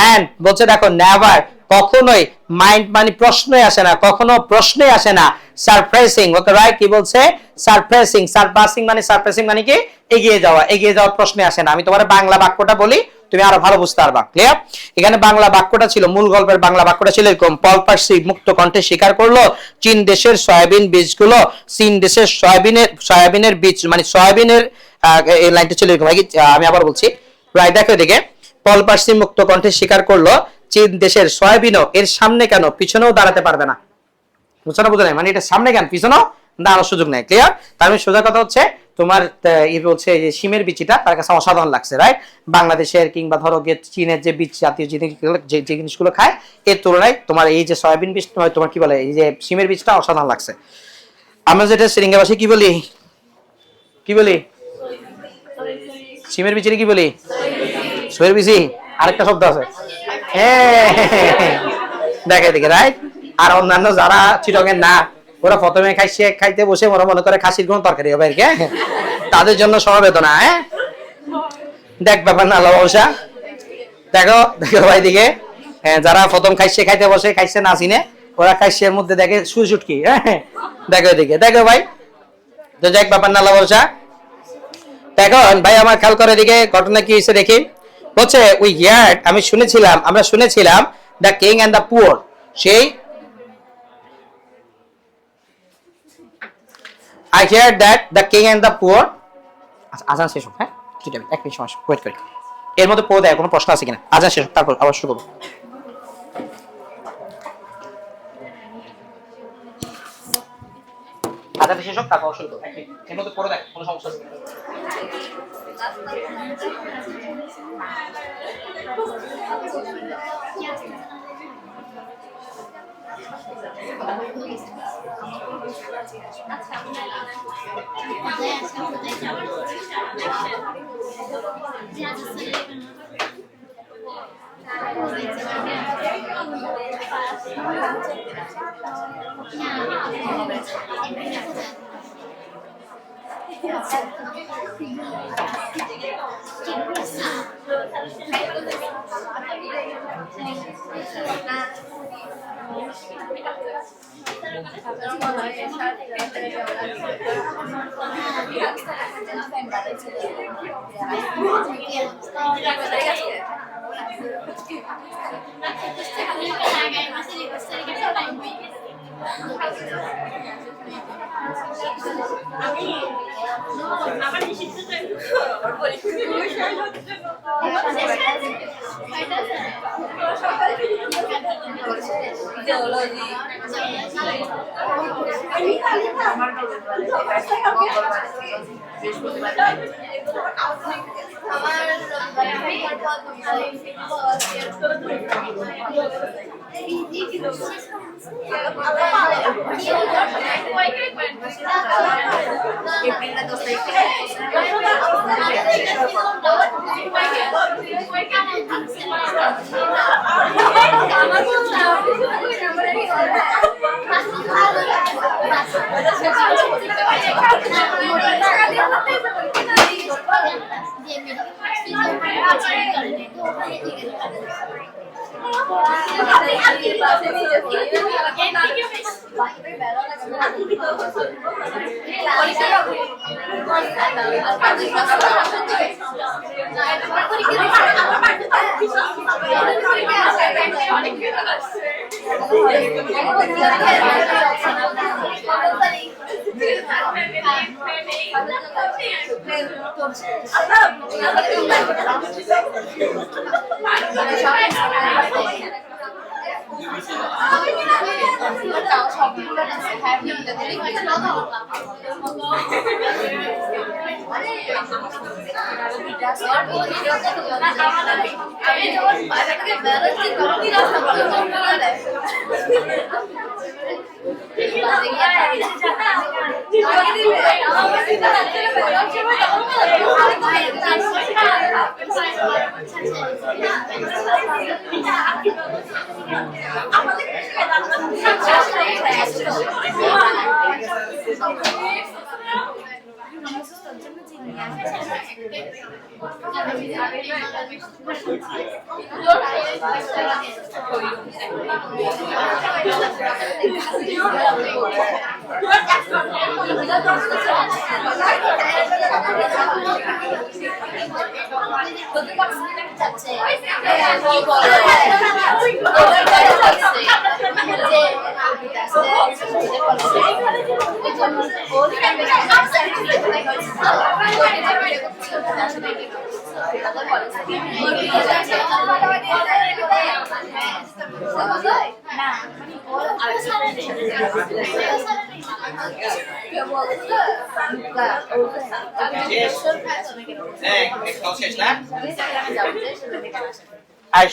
এন্ড বলছে দেখো নেভার, কখনোই, মাইন্ড মানে প্রশ্নই আসে না, কখনো প্রশ্নই আসে না, সারপ্রাইজিং, ওকে রাইট, কি বলছে সারপ্রাইজিং, সারপাসিং মানে সারপ্রাইজিং মানে কি এগিয়ে যাওয়া, এগিয়ে যাওয়ার প্রশ্নই আসে না। আমি তোমার বাংলা বাক্যটা বলি, তুমি আরো ভালো বুঝতে পারবা, ক্লিয়ার? এখানে বাংলা বাক্যটা ছিল, মূল গল্পের বাংলা বাক্যটা ছিল এরকম, পল পার্সি মুক্ত কণ্ঠে স্বীকার করলো চীন দেশের সয়াবিন বীজগুলো, চীন দেশের সয়াবিনের বীজ মানে সয়াবিনের, এই লাইনটা ছিল এরকম, আমি আবার বলছি, রাইট, দেখো এদিকে, পল পার্সি মুক্ত কণ্ঠে স্বীকার করলো চীন দেশের সয়াবিনও এর সামনে কেন পিছনেও দাঁড়াতে পারবে না, বুঝছো না, বুঝো না, মানে এটা সামনে কেন পিছনেও দাঁড়ানোর সুযোগ নেই, ক্লিয়ার? তার মানে সোজা কথা হচ্ছে তোমার বলছে যে শিমের বিচিটা তার কাছে অসাধারণ লাগছে, রাইট? বাংলাদেশের কিংবা ধরো চীনের যে বীজ জাতীয় যে জিনিসগুলো খায় এর তুলনায় তোমার এই যে সয়াবিন বীজ, তোমার কি বলে এই যে শিমের বীজটা অসাধারণ লাগছে। আমরা যেটা সিরিঙ্গাবাসী কি বলি, কি বলি, শিমের বিচিরে কি বলি, সয়ের বিচি, আরেকটা শব্দ আছে, দেখে দেখে, রাইট? আর অন্যান্য যারা চিটকের না, ওরা প্রথমে খাইতে বসে ওরা মনে করে খাসির কোন তরকারি হবে আর কি, তাদের জন্য সমবেদনা। হ্যাঁ, দেখ ব্যাপার না, আল্লাহ, দেখো দেখো ভাই দিকে, যারা প্রথম খাইতে বসে খাইছে না চিনে, ওরা খাইছের মধ্যে দেখে সুই সুটকি, হ্যাঁ দেখো এদিকে, দেখো ভাই, তো যাক ব্যাপার না, আল্লাহ, দেখো ভাই আমার খেয়াল করে দিকে ঘটনা কি হয়েছে দেখি। বলছে উই হিয়ার্ড, আমরা শুনেছিলাম the king and the poor, সেই I heard that the king and the poor, আজান শেষ হোক, হ্যাঁ ঠিক আছে, এক মিনিট ওয়েট করি, এর মধ্যে পড়ে দেয় কোনো প্রশ্ন আছে কিনা, আজান শেষ হোক তারপর আবার শুরু করবো। আজান শেষ হোক তারপর শুরু করো এর মধ্যে পড়ে দেখ কোনো সমস্যা নেই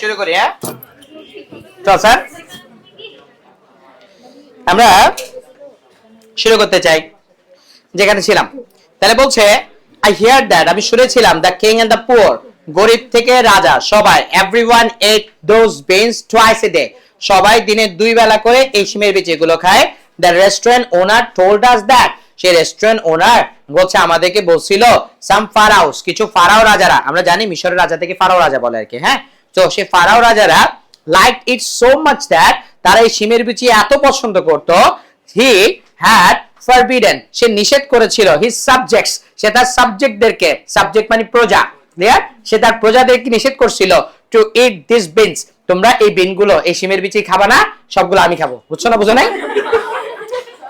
শুরু করি হ্যাঁ চল স্যার আমরা শুরু করতে চাই যেখানে ছিলাম তাহলে বলছে আই হিয়ার দ্যাট আমি শুনেছিলাম the king and the poor গরিব থেকে রাজা সবাই everyone ate those beans twice a day সবাই দিনে দুই বেলা করে এই শিমের বিচিগুলো খায় the restaurant owner told us that সেই রেস্টুরেন্ট ওনার বলছে আমাদেরকে বলছিল সাম ফারাউস কিছু ফারাও রাজারা আমরা জানি মিশরের রাজা থেকে ফারাও রাজা বলে আর কি হ্যাঁ তো সেই ফারাও রাজারা like it so much that তারা এই শিমের বিচি এত পছন্দ করত হি হ্যাড ফরবিডেন সে নিষেধ করেছিল হিজ সাবজেক্টস সে তার সাবজেক্টদেরকে সাবজেক্ট মানে প্রজা ক্লিয়ার সে তার প্রজাদেরকে নিষেধ করছিল টু ইট দিস বিনস তোমরা এই বিনগুলো এই শিমের বিচি খাবা না সবগুলো আমি খাবো বুঝছো না বুঝো নাই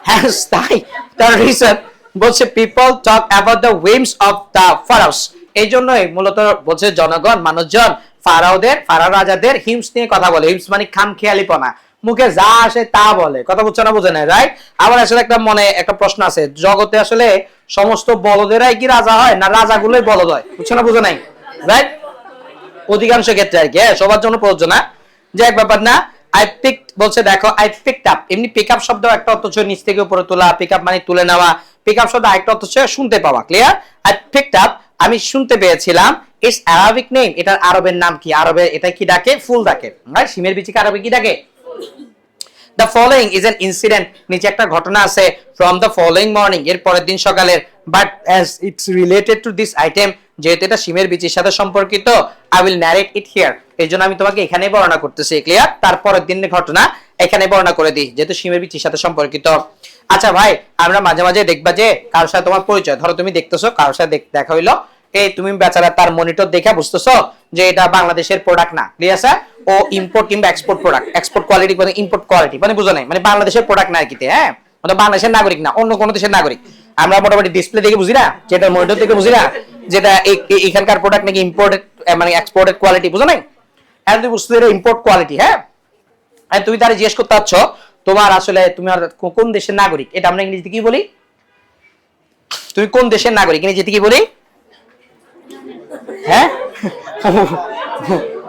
হ্যাঁ তাই তার রিজন বলছে people talk about the whims of the pharaohs এই জন্যই মূলত বলছে জনগণ মানুষজন ফারাও রাজাদের হিমস নিয়ে কথা বলে হিমস মানে খামখেয়ালিপনা মুখে যা আসে তা বলে, কথা বুঝছো না বুঝে না, রাইট? আমার আসলে একটা মনে একটা প্রশ্ন আছে, জগতে আসলে সমস্ত বলদেরাই কি রাজা হয় না রাজাগুলোই বলদ হয়? বুঝছো না বুঝে নাই, রাইট? অধিকাংশ ক্ষেত্রে আর কি, সবার জন্য প্রযোজ্য না, যে এক ব্যাপার না। আই পিক বলছে দেখো, আই পিকড আপ, এমনি পিক আপ শব্দ একটা অর্থ হচ্ছে নিচ থেকে উপরে তোলা, পিক আপ মানে তুলে নেওয়া, পিক আপ শব্দ আরেকটা অর্থ হচ্ছে শুনতে পাওয়া, ক্লিয়ার? আই পিকড আপ, আমি শুনতে পেয়েছিলাম, ইটস অ্যারাবিক নেম, এটার আরবের নাম কি, আরবে এটা কি ডাকে? ফুল ডাকে, রাইট? শিমের বিচিকে আরবে কি ডাকে? The following is an incident, নিচে একটা ঘটনা আছে, from the following morning, এর পরের দিন সকালের, but as it's related to this item, যেহেতু এটা শিমের বিচির সাথে সম্পর্কিত, I will narrate it here, এইজন্য আমি তোমাকে এখানেই বর্ণনা করতেছি, ক্লিয়ার? তারপরের দিনের ঘটনা এখানে বর্ণনা করে দিই, যেহেতু শিমের বিচির সাথে সম্পর্কিত। আচ্ছা ভাই, আমরা মাঝে মাঝে দেখবা যে কারোর সাথে তোমার পরিচয়, ধরো তুমি দেখতেছো কারোর সাথে দেখা হইলো, এই তুমি বেচারা তার মনিটর দেখে বুঝতেছো যে এটা বাংলাদেশের প্রোডাক্ট না, ক্লিয়ার স্যার? ও ইম্পোর্ট কিংবা এক্সপোর্ট প্রোডাক্ট, এক্সপোর্ট কোয়ালিটি মানে ইম্পোর্ট কোয়ালিটি, মানে বুঝো নাই, মানে বাংলাদেশের প্রোডাক্ট না কিতে, হ্যাঁ? মানে বাংলাদেশের নাগরিক না, অন্য কোনো দেশের নাগরিক। আমরা মোটামুটি ডিসপ্লে দেখে বুঝি না, যেটা মনিটর দেখে বুঝি না যেটা এখানকার প্রোডাক্ট নাকি ইম্পোর্টেড মানে এক্সপোর্টেড কোয়ালিটি, বুঝো নাই? আর তুমি বুঝতে এটা ইম্পোর্ট কোয়ালিটি, হ্যাঁ? আর তুমি তারা জিজ্ঞেস করতে পারছো তোমার আসলে তুমি আর কোন দেশের নাগরিক, এটা আমরা ইংরেজিতে কি বলি? তুমি কোন দেশের নাগরিক ইংরেজিতে কি বলি? হ্যাঁ,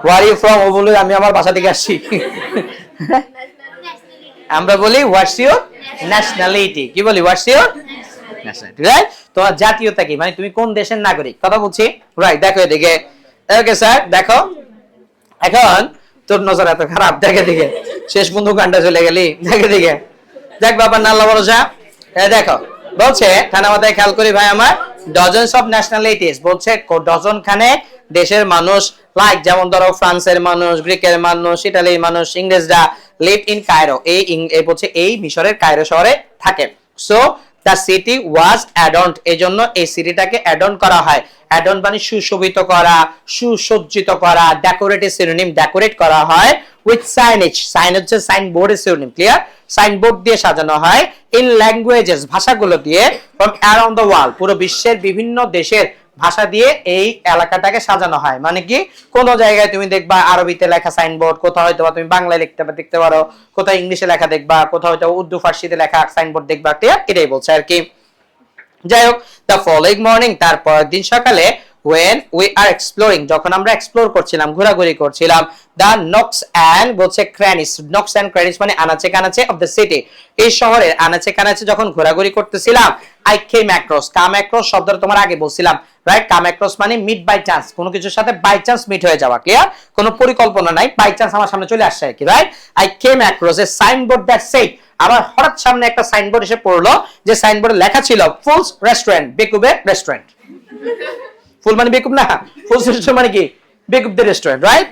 ওয়ার ইউ ফ্রম, ও বলে আমি আমার বাসা থেকে আসছি। আমরা বলি হোয়াটস ইউর ন্যাশনালিটি, কি বলি? What's your nationality, right? তোমার জাতীয়তা কি, মানে তুমি কোন দেশের নাগরিক, কথা বলছি, রাইট? দেখো এদিকে, ওকে স্যার দেখো, এখন তোর নজর এত খারাপ, দেখে দিকে শেষ বন্ধু গানটা চলে গেলি, দেখে দিকে, দেখ বাবা না আল্লাহ ভরসা। দেখো বলছে ঠান্ডা মাথায় খেয়াল করি ভাই আমার, ডজনস অফ ন্যাশনালিটিস, বলছে ডজন খানেক দেশের মানুষ, লাইক যেমন ধরো ফ্রান্সের মানুষ, গ্রিকের মানুষ, ইটালির মানুষ, ইংরেজরা লিভ ইন কায়রো, এই বলছে এই মিশরের কায়রো শহরে থাকে। সো দ্য সিটি ওয়াজ অ্যাডন্ট, এই জন্য এই সিটিটাকে অ্যাডন করা হয়, অ্যাডন মানে সুশোভিত করা, সুসজ্জিত করা, ডেকোরেটিভ সিনোনিম, ডেকোরেট করা হয়, উইথ সাইনেজ, সাইন হচ্ছে সাইনবোর্ডের সিনোনিম, ক্লিয়ার? সাইনবোর্ড দিয়ে সাজানো হয়, ইন ল্যাঙ্গুয়েজেস, ভাষাগুলো দিয়ে, ফ্রম অ্যারাউন্ড দ্য ওয়ার্ল্ড, পুরো বিশ্বের বিভিন্ন দেশের ভাষা দিয়ে এই এলাকাটাকে সাজানো হয়। মানে কি, কোন জায়গায় তুমি দেখবা আরবিতে লেখা সাইনবোর্ড, কোথাও হয়তো তুমি বাংলায় দেখতে পারো, কোথাও ইংলিশে লেখা দেখবা, কোথাও হয়তো উর্দু ফার্সিতে লেখা সাইনবোর্ড দেখবা, ক্লিয়ার? এটাই বলছে আর কি। যাই হোক, দ্য ফলোইং মর্নিং, তারপর দিন সকালে, when we are exploring, যখন আমরা এক্সপ্লোর করছিলাম, ঘোরাঘুরি করছিলাম, the nooks and বলছে crannies, nooks and crannies মানে আনাচে কানাচে of the city, এই শহরের আনাচে কানাচে যখন ঘোরাঘুরি করতেছিলাম, I came across, come across শব্দটা তোমার আগে বলছিলাম, রাইট? come across মানে মিট বাই চান্স, কোনো কিছুর সাথে বাই চান্স মিট হয়ে যাওয়া, ক্লিয়ার? কোনো পরিকল্পনা নাই, বাই চান্স আমার সামনে চলে আসছে আর কি, right? I came across a signboard that said, আমার হঠাৎ সামনে একটা সাইনবোর্ড এসে পড়লো, যে সাইনবোর্ডে লেখা ছিল ফুলস রেস্টুরেন্ট, বেকুবের রেস্টুরেন্ট। ফুল মানে বেকুব না, ফুল রেস্টুরেন্ট মানে কি? বেকুবদের restaurant, right?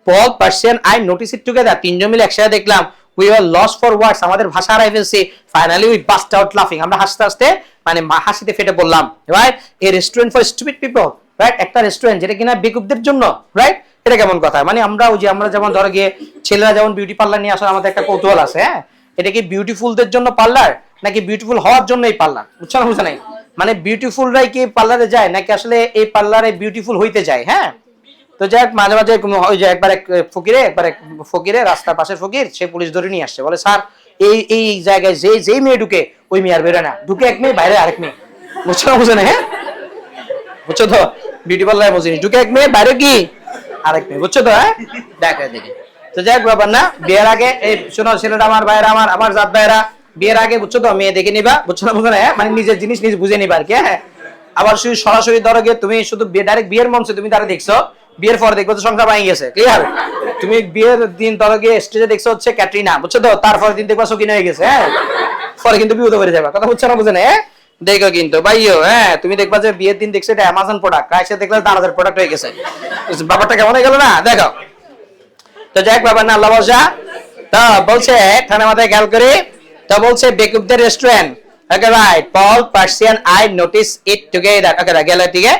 Paul, Persian, I notice it together, তিনজন মিলে একসাথে দেখলাম, we are lost for words, আমাদের ভাষা হারাই ফেলছি, ফাইনালি উই বাস্ট আউট লাফিং, আমরা হাসতে হাসতে মানে হাসিতে ফেটে বললাম, right? A restaurant for stupid people, right? একটা রেস্টুরেন্ট যেটা কিনা বেকুবদের জন্য, রাইট? এটা কেমন কথা? মানে আমরা যেমন ধরো গিয়ে ছেলেরা যেমন বিউটি পার্লার নিয়ে আসার আমাদের একটা কৌতূহল আছে, হ্যাঁ? এটা কি বিউটিফুলদের জন্য পার্লার নাকি বিউটিফুল হওয়ার জন্যই পার্লার? বুঝছো না বুঝছো নাই? মানে বিউটিফুলরাই কি পার্লারে যায় নাকি আসলে এই পার্লারে বিউটিফুল হইতে যায়, হ্যাঁ? তো যাই মাঝে মাঝে ওই যে একবার এক ফকিরে রাস্তার পাশের ফকির, সে পুলিশ ধরে নিয়ে আসছে, বলে স্যার এই জায়গায় যেই মেয়ে ঢুকে ওই মেয়ে আর বেরোয় না, ঢুকে এক মেয়ে বাইরে আরেক মেয়ে, বুঝছো না বুঝো না? হ্যাঁ বুঝছো তো, বিউটি পার্লারে বুঝিনি, ঢুকে এক মেয়ে বাইরে কি আরেক মেয়ে, বুঝছো তো? হ্যাঁ দেখা দেখি। তো যাই ব্যাপার না, বিয়ের আগে এই শোনো ছেলেটা আমার ভাইয়েরা, আমার জাত ভাইয়েরা, বিয়ের আগে বুঝছো তো মেয়ে দেখে নিবা, বুঝছো না বুঝো না? মানে নিজের জিনিস নিজে বুঝে নিবা আর কি, হ্যাঁ? আবার শুধু সরাসরি ধরো গিয়ে তুমি শুধু ডাইরেক্ট বিয়ের মঞ্চে তুমি তারা দেখছো, বিয়ের পরে দেখবো তো সংসার ভেঙে গেছে, ক্লিয়ার? তুমি বিয়ের দিন ধরো গিয়ে স্টেজে দেখছো হচ্ছে ক্যাটরিনা, বুঝছো তো? তারপরে দিন দেখবা সকিনা হয়ে গেছে, হ্যাঁ? পরে কিন্তু বিপদে পড়ে যাবে, কথা বুঝছো না বুঝে না? দেখো কিন্তু ভাইও, হ্যাঁ তুমি দেখবা যে বিয়ের দিন দেখছো এটা অ্যামাজন প্রোডাক্ট, কাছে দেখলে 1000 প্রোডাক্ট হয়ে গেছে, ব্যাপারটা কেমন হয়ে গেল না? দেখো তো যাই ব্যাপার না, আল্লাহ ভরসা। তো বলছে ঠান্ডা মাথায় খেয়াল করি, তো বলছে বেকুবদের restaurant, okay right? Paul, Persian, I notice it together, okay গেল ঠিক আছে?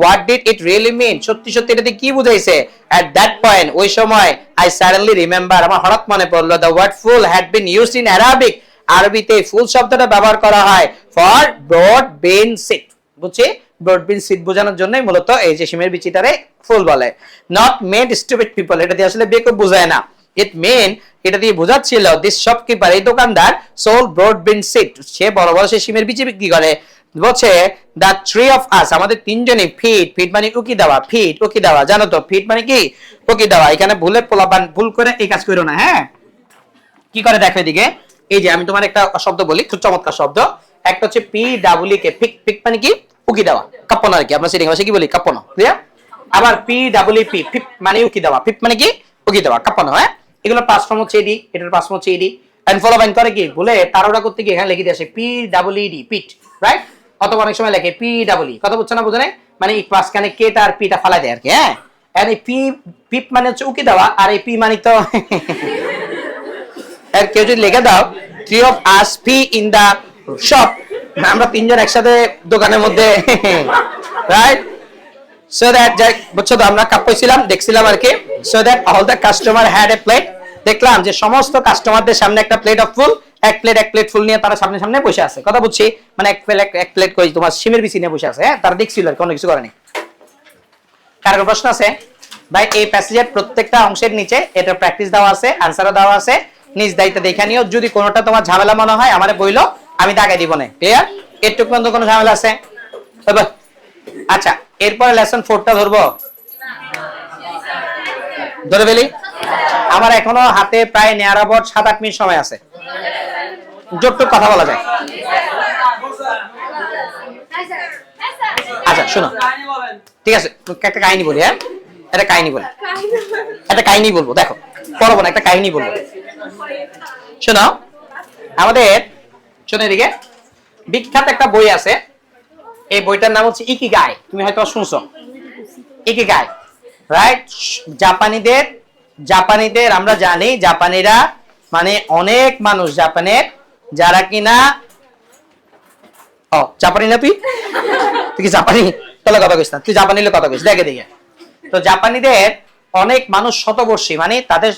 what did it really mean, সত্যি সত্যি এটাতে কি বুঝাইছে? at that point, ওই সময়, I suddenly remember, আমার হঠাৎ মনে পড়লো, the word full had been used in Arabic, আরবিতে ফুল শব্দটা ব্যবহার করা হয় for broad bean seed, বুঝছি? ব্রড বিন সিড বোঝানোর জন্যই মূলত এই যে শিমের বিচিটারে ফুল বলে, not made stupid people, এটা দিয়ে আসলে বেকুব বোঝায় না, ইট মিন এটা দিয়ে বোঝাচ্ছিল দিস শপকিপার এই দোকানদার সোল ব্রড বিন সিড সে বড় বড় সে শিমের বিচি বিক্রি করে বলছে দ্য থ্রি অফ আস আমাদের তিনজনই ফিট ফিট মানে উকি দেওয়া ফিট উকি দেওয়া জানো তো ফিট মানে কি উকি দেওয়া এখানে ভুল করে এই কাজ করো না হ্যাঁ কি করে দেখো এদিকে এই যে আমি তোমার একটা শব্দ বলি খুব চমৎকার শব্দ একটা হচ্ছে পি ডাব্লিউ কে পিক পিক মানে কি উকি দেওয়া কাপ্পন আর কি আমরা সিটিং ভাষায় কি বলি কাপ্পন ক্লিয়ার আবার পি ডাব্লিউ পি পিপ মানে উকি দেওয়া পিপ মানে কি উকি দেওয়া কাপ্পন হ্যাঁ এগুলো পাঁচ ফর্ম হচ্ছে এডি এটার পাঁচ ফর্ম হচ্ছে এডি এন্ড ফলো বাইন করে কি বলে তারোটা করতে গিয়ে এখানে লিখে দিয়ে আসে পি ডাব্লিউ ডি পিট রাইট অথবা অনেক সময় লেখে পি ডাব্লিউ কথা বুঝছো না বুঝো না মানে এই মাঝখানে কেটা আর পিটা ফালাই দেয় আর কি হ্যাঁ আর এই পি পিপ মানে হচ্ছে উকি দেওয়া আর এই পি মানে তো আর কেউ যদি লিখে দাও three of us pee in the shop আমরা তিনজন একসাথে দোকানের মধ্যে রাইট সো দ্যাট বুঝছো তো আমরা কাপ পাইছিলাম দেখছিলাম আর কি so that all the customer had a plate দেখলাম যে সমস্ত কাস্টমারদের সামনে একটা প্লেট অফ ফুল এক প্লেট ফুল নিয়ে তারা সামনে সামনে বসে আছে কথা বুঝছি মানে এক প্লেট কই তোমার শিমের বিচি নিয়ে বসে আছে হ্যাঁ তারা দেখছিল আর কোনো কিছু করেনি কার কোনো প্রশ্ন আছে ভাই এই প্যাসেজের প্রত্যেকটা অংশের নিচে এটা প্র্যাকটিস দেওয়া আছে আনসারও দেওয়া আছে নিজ দায়িত্ব দেখে নিও যদি কোনোটা তোমার ঝামেলা মনে হয় আমারে বইলো আমি দাগাই দিব না ক্লিয়ার এরটুকু পর্যন্ত কোনো ঝামেলা আছে আচ্ছা এরপরে লেসন 4টা ধরবো ধরে ফেলি আমার এখনো হাতে প্রায় নিয়ার অ্যাবাউট 7-8 মিনিট সময় আছে যতটুকু কথা বলা যায় আচ্ছা শোনো ঠিক আছে একটা কাহিনী বলি হ্যাঁ একটা কাহিনী বলবো দেখো পড়বো না একটা কাহিনী বলবো শোনো আমাদের শোনো এদিকে বিখ্যাত একটা বই আছে এই বইটার নাম হচ্ছে ইকিগাই তুমি হয়তো শুনছো ইকিগাই রাইট জাপানিদের আমরা জানি জাপানিরা মানে অনেক মানুষ জাপানের যারা কিনা জাপানি না তুই কি জাপানি তাহলে কথা কইস না তুই জাপানি হলে কথা কইস দেখে তো জাপানিদের অনেক মানুষ শতবর্ষী মানে তাদের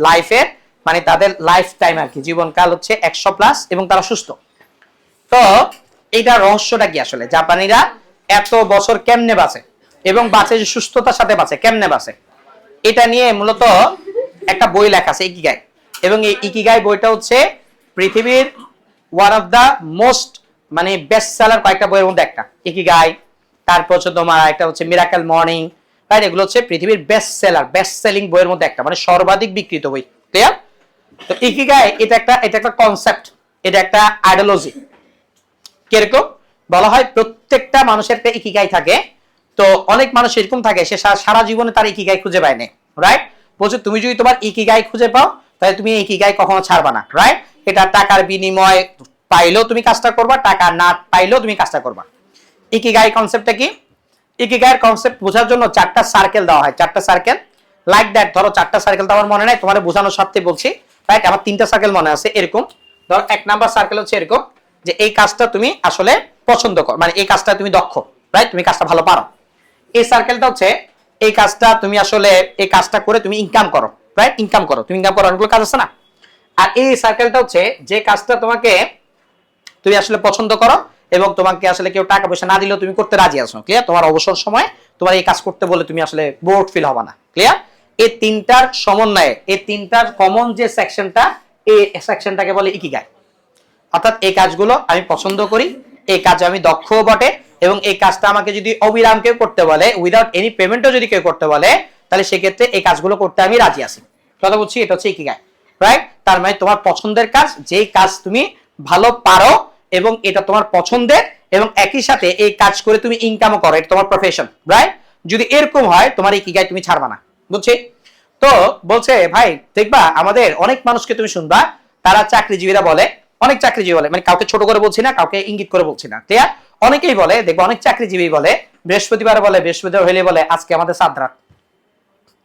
লাইফের মানে তাদের লাইফ টাইম আর কি জীবনকাল হচ্ছে 100+ এবং তারা সুস্থ তো এইটা রহস্যটা কি আসলে জাপানিরা এত বছর কেমনে বাঁচে এবং বাঁচে যে সুস্থতার সাথে বাঁচে কেমনে বাঁচে এটা নিয়ে মূলত একটা বই লেখা আছে ইকিগাই এবং এই ইকিগাই বইটা হচ্ছে পৃথিবীর ওয়ান অফ দা মোস্ট মানে বেস্ট সেলার কয়েকটা বইয়ের মধ্যে একটা ইকিগাই তারপর হচ্ছে তোমার একটা হচ্ছে মিরাকেল মর্নিং রাইট এগুলো হচ্ছে পৃথিবীর বেস্ট সেলিং বইয়ের মধ্যে একটা মানে সর্বাধিক বিক্রিত বই ক্লিয়ার তো ইকিগাই এটা একটা কনসেপ্ট এটা একটা আইডিওলজি কিরকম বলা হয় প্রত্যেকটা মানুষের একটা ইকিগাই থাকে তো অনেক মানুষ এরকম থাকে সে সারা জীবনে তার ইকিগাই খুঁজে পায় না রাইট বলছো তুমি যদি তোমার ইকিগাই খুঁজে পাও তাহলে তুমি ইকিগাই কখনো ছাড়বা না রাইট এটা টাকার বিনিময় পাইলেও তুমি কাজটা করবা টাকা না পাইলেও তুমি কাজটা করবা ইকিগাই কনসেপ্টটা কি ইকিগাইয়ের কনসেপ্ট বোঝার জন্য 4টা সার্কেল দেওয়া হয় 4টা সার্কেল লাইক দ্যাট ধরো 4টা সার্কেল তো আমার মনে নাই তোমার বোঝানোর স্বার্থে বলছি রাইট আমার 3টা সার্কেল মনে আছে এরকম ধরো 1 নাম্বার সার্কেল হচ্ছে এরকম যে এই কাজটা তুমি আসলে পছন্দ করো মানে এই কাজটা তুমি দক্ষ রাইট তুমি কাজটা ভালো পারো এই সার্কেলটা হচ্ছে এই কাজটা তুমি আসলে এই কাজটা করে তুমি ইনকাম করো রাইট ইনকাম করো তুমি ইনকাম করো অনেকগুলো কাজ আছে না আর এই সার্কেলটা হচ্ছে যে কাজটা তুমি আসলে পছন্দ করো এবং তোমাকে আসলে কেউ টাকা পয়সা না দিলেও তুমি করতে রাজি আছো ক্লিয়ার তোমার অবসর সময় তোমার এই কাজ করতে বলে তুমি আসলে বোর্ড ফিল হবে না ক্লিয়ার এই তিনটার সমন্বয়ে এই তিনটার কমন যে সেকশনটা এই সেকশনটাকে বলে ইকিগাই অর্থাৎ এই কাজগুলো আমি পছন্দ করি এই কাজে আমি দক্ষও বটে এবং এই কাজটা আমাকে যদি অবিরাম কেউ করতে বলে উইদাউট এনি পেমেন্টও যদি কেউ করতে বলে তাহলে সেক্ষেত্রে এই কাজগুলো করতে আমি রাজি আছি কথা বলছি এটা হচ্ছে ইকিগাই রাইট তার মানে তোমার পছন্দের কাজ যেই কাজ তুমি ভালো পারো এবং এটা তোমার পছন্দের এবং একই সাথে এই কাজ করে তুমি ইনকামও করো এটা তোমার প্রফেশন রাইট যদি এরকম হয় তোমার ইকিগাই তুমি ছাড়বা না বুঝছি তো বলছে ভাই দেখবা আমাদের অনেক মানুষকে তুমি শুনবা তারা চাকরিজীবীরা বলে অনেক চাকরিজীবী বলে মানে কাউকে ছোট করে বলছি না কাউকে ইঙ্গিত করে বলছি না ক্লিয়ার অনেকেই বলে দেখবা অনেক চাকরিজীবী বলে বৃহস্পতিবার হলে বলে আজকে আমাদের চাঁদ রাত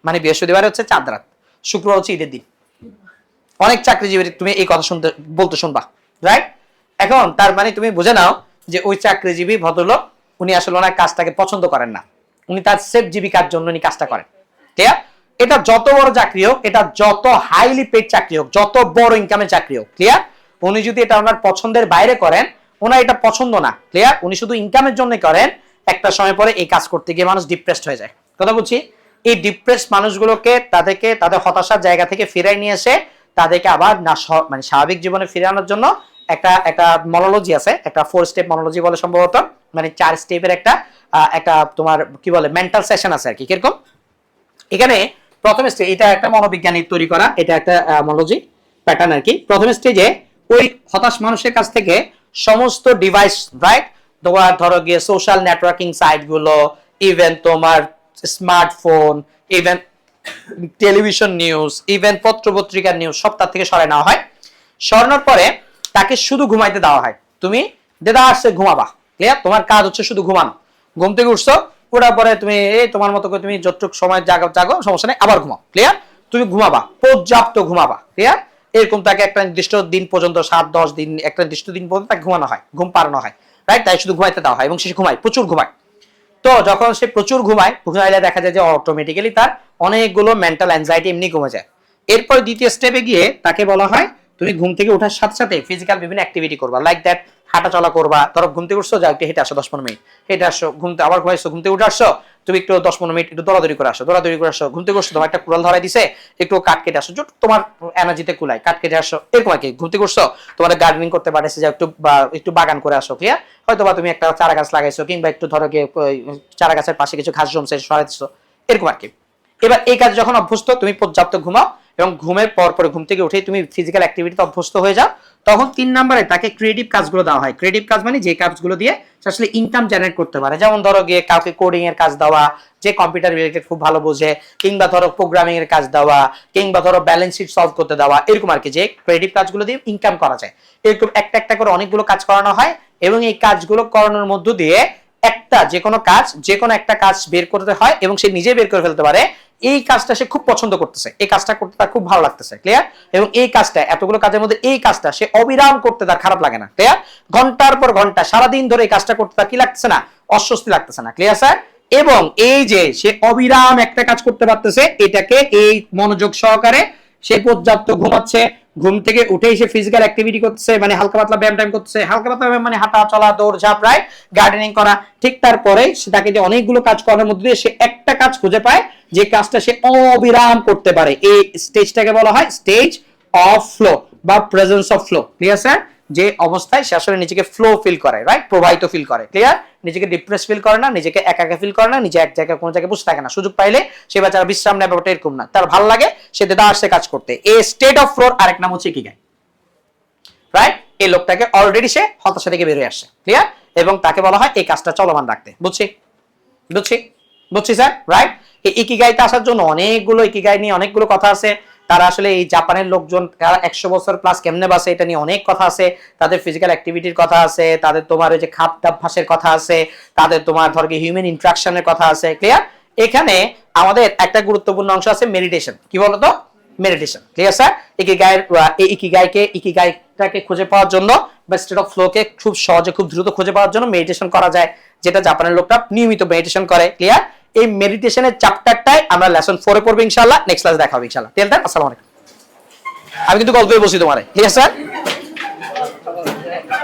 মানে বৃহস্পতিবার হচ্ছে চাঁদ রাত শুক্রবার হচ্ছে ঈদের দিন অনেক চাকরিজীবী তুমি এই কথা বলতে শুনবা রাইট এখন তার মানে তুমি বুঝে নাও যে ওই চাকরিজীবী ভদ্রলোক উনি আসলে ওনার কাজটাকে পছন্দ করেন না উনি তার সেফ জীবিকার জন্য উনি কাজটা করেন ক্লিয়ার এটা যত বড় চাকরি হোক এটা যত হাইলি পেড চাকরি হোক যত বড় ইনকামের চাকরি হোক ক্লিয়ার উনি যদি এটা ওনার পছন্দের বাইরে করেন ওনার এটা পছন্দ না ক্লিয়ার উনি শুধু ইনকামের জন্য করেন একটা সময় পরে এই কাজ করতে গিয়ে মানুষ ডিপ্রেসড হয়ে যায় কথা বলছি এই ডিপ্রেস মানুষগুলোকে তাদের হতাশার জায়গা থেকে ফিরাই নিয়ে এসে তাদেরকে আবার না মানে স্বাভাবিক জীবনে ফিরানোর জন্য একটা মনোলজি আছে, একটা 4 স্টেপ মনোলজি বলে সম্ভবত, মানে 4 স্টেপের একটা তোমার কি বলে মেন্টাল সেশন আছে আর কি। কিরকম এখানে প্রথম স্টেজ, এটা একটা মনোবিজ্ঞানী তৈরি করা, এটা একটা মনোলজি প্যাটার্ন আর কি। প্রথম স্টেজে ওই হতাশ মানুষের কাছ থেকে সমস্ত ডিভাইস, রাইট, তোমার ধরো গিয়ে সোশ্যাল নেটওয়ার্কিং সাইট গুলো, ইভেন তোমার smartphone, even television news, even পত্রপত্রিকার নিউজ, সব তার থেকে সরাই নেওয়া হয়। সরানোর পরে তাকে শুধু ঘুমাইতে দেওয়া হয়। তুমি দেদা আসছে ঘুমাবা, ক্লিয়ার? তোমার কাজ হচ্ছে শুধু ঘুমানো। ঘুম থেকে উঠছো, ওটার পরে তুমি এই তোমার মতো করে তুমি যতটুকু সময় জাগো সমস্যা নেই, আবার ঘুমাও, ক্লিয়ার? তুমি ঘুমাবা, পর্যাপ্ত ঘুমাবা, ক্লিয়ার? এরকম তাকে একটা নির্দিষ্ট দিন পর্যন্ত, 7-10 দিন, একটা নির্দিষ্ট দিন পর্যন্ত তাকে ঘুমানো হয়, ঘুম পাড়ানো হয়, রাইট? তাই শুধু ঘুমাইতে দেওয়া হয় এবং সে ঘুমায়, প্রচুর ঘুমায়। তো যখন সে প্রচুর ঘুমাইলে দেখা যায় যে অটোমেটিক্যালি তার অনেকগুলো মেন্টাল অ্যাংজাইটি এমনি কমে যায়। এরপর দ্বিতীয় স্টেপে গিয়ে তাকে বলা হয় তুমি ঘুম থেকে ওঠার সাথে সাথে ফিজিক্যাল বিভিন্ন অ্যাক্টিভিটি করবা, লাইক দ্যাট হাঁটা চলা করবা। ধরো ঘুম থেকে উঠছো, যাও একটু হেঁটে আসো 10-15 মিনিট, হেঁটে আসো, আবার ঘুমাইছো, ঘুম থেকে উঠে আসছো, তুমি একটু 10-15 মিনিট একটু দৌড়াদৌড়ি করে আসো, ঘুম থেকে উঠছো, তোমার একটা কুড়াল ধরাই দিছে, একটু কাঠ কেটে আসো, তোমার এনার্জিতে কুলায়, কাঠ কেটে আসো, এরকম আর কি। ঘুম থেকে উঠছো, তোমার গার্ডেনিং করতে পারছে, যাও একটু বাগান করে আসো, ক্লিয়ার? হয়তো বা তুমি একটা চারা গাছ লাগাইছো, কিংবা একটু ধরো গিয়ে চারা গাছের পাশে কিছু ঘাস জমছে সরাইছো, এরকম আর কি। এবার এই কাজ যখন অভ্যস্ত, তুমি পর্যাপ্ত ঘুমাও এবং ঘুমের পর ঘুম থেকে উঠে তুমি ফিজিক্যাল অ্যাক্টিভিটিতে অভ্যস্ত হয়ে যাও, তখন 3 নম্বরে তাকে ক্রিয়েটিভ কাজগুলো দেওয়া হয়। ক্রিয়েটিভ কাজ মানে যে কাজগুলো দিয়ে আসলে ইনকাম জেনারেট করতে পারে। যেমন ধরো গিয়ে কাউকে কোডিং এর কাজ দেওয়া, যে কম্পিউটার রিলেটেড খুব ভালো বোঝে, কিংবা ধরো প্রোগ্রামিং এর কাজ দেওয়া, কিংবা ধরো ব্যালেন্স শিট সলভ করতে দেওয়া, এরকম আর কি, যে ক্রিয়েটিভ কাজগুলো দিয়ে ইনকাম করা যায়। এরকম একটা করে অনেকগুলো কাজ করানো হয় এবং এই কাজগুলো করানোর মধ্য দিয়ে যে কোনো একটা কাজ বের করতে হয় এবং সে নিজে বের করে ফেলতে পারে এই কাজটা সে খুব পছন্দ করতেছে, এই কাজটা করতে তার খুব ভালো লাগতেছে, ক্লিয়ার? এবং এই কাজটা, এতগুলো কাজের মধ্যে এই কাজটা সে অবিরাম করতে তার খারাপ লাগে না, ক্লিয়ার? ঘন্টার পর ঘন্টা সারাদিন ধরে এই কাজটা করতে তার কি লাগতেছে না, অস্বস্তি লাগতেছে না, ক্লিয়ার স্যার? এবং এই যে সে অবিরাম একটা কাজ করতে পারতেছে, এটাকে এই মনোযোগ সহকারে সে পর্যাপ্ত ঘুমাচ্ছে, ঘুম থেকে উঠেই সে ফিজিক্যাল অ্যাক্টিভিটি করতেছে, মানে হালকা পাতলা ব্যায়াম টাইম করতেছে, হালকা পাতলা ব্যায়াম মানে হাঁটা চলা, দৌড় ঝাঁপ, রাইট, গার্ডেনিং করা। ঠিক তারপরে সে তাকে যে অনেকগুলো কাজ করার মধ্যে দিয়ে সে একটা কাজ খুঁজে পায় যে কাজটা সে অবিরাম করতে পারে। এই স্টেজটাকে বলা হয় স্টেজ অফ ফ্লো বা presence of flow, clear sir? যে অবস্থায় সে আসলে নিজেকে ফ্লো ফিল করে, রাইট, প্রবাহিত ফিল করে, ক্লিয়ার? নিজেকে ডিপ্রেস ফিল করে না, নিজেকে একা একা ফিল করে না, নিজে এক জায়গায় কোনো জায়গায় বসে থাকে না, সুযোগ পাইলে সে বেচারা বিশ্রাম নেয়, ব্যাপারটা এরকম না, তার ভালো লাগে, সে দেদা আসছে কাজ করতে। এই স্টেট অফ ফ্লোর আরেক নাম হচ্ছে ইকিগাই, রাইট? এই লোকটাকে অলরেডি সে হতাশা থেকে বেরিয়ে আসছে, ক্লিয়ার? এবং তাকে বলা হয় এই কাজটা চলমান রাখতে। বুঝছি স্যার, রাইট? এই ইকিগাইতে আসার জন্য ইকিগাই নিয়ে অনেকগুলো কথা আছে। তারা আসলে এই জাপানের লোকজন তারা 100 বছর প্লাস কেমনে বাসে, এটা নিয়ে অনেক কথা আছে। তাদের ফিজিক্যাল অ্যাক্টিভিটির কথা আছে, তাদের তোমার ওই যে খাদ্যাভ্যাসের কথা আছে, তাদের তোমার ধর কি হিউম্যান ইন্টারাকশনের কথা আছে, ক্লিয়ার? এখানে আমাদের একটা গুরুত্বপূর্ণ অংশ আছে মেডিটেশন। কি বলতো? Meditation, clear sir? ইকিগাইটাকে খুঁজে পাওয়ার জন্য বা স্টেট অফ ফ্লোকে খুব সহজে খুব দ্রুত খুঁজে পাওয়ার জন্য মেডিটেশন করা যায়, যেটা জাপানের লোকটা নিয়মিত মেডিটেশন করে, ক্লিয়ার? এই মেডিটেশনের চ্যাপ্টারটাই আমরা লেসন 4 এ পড়ব ইনশাআল্লাহ। নেক্সট ক্লাসে দেখা হবে ইনশাআল্লাহ। টিল দেন আসসালামু আলাইকুম। আমি কিন্তু গল্পই বসি তোমারে, ঠিক আছে স্যার?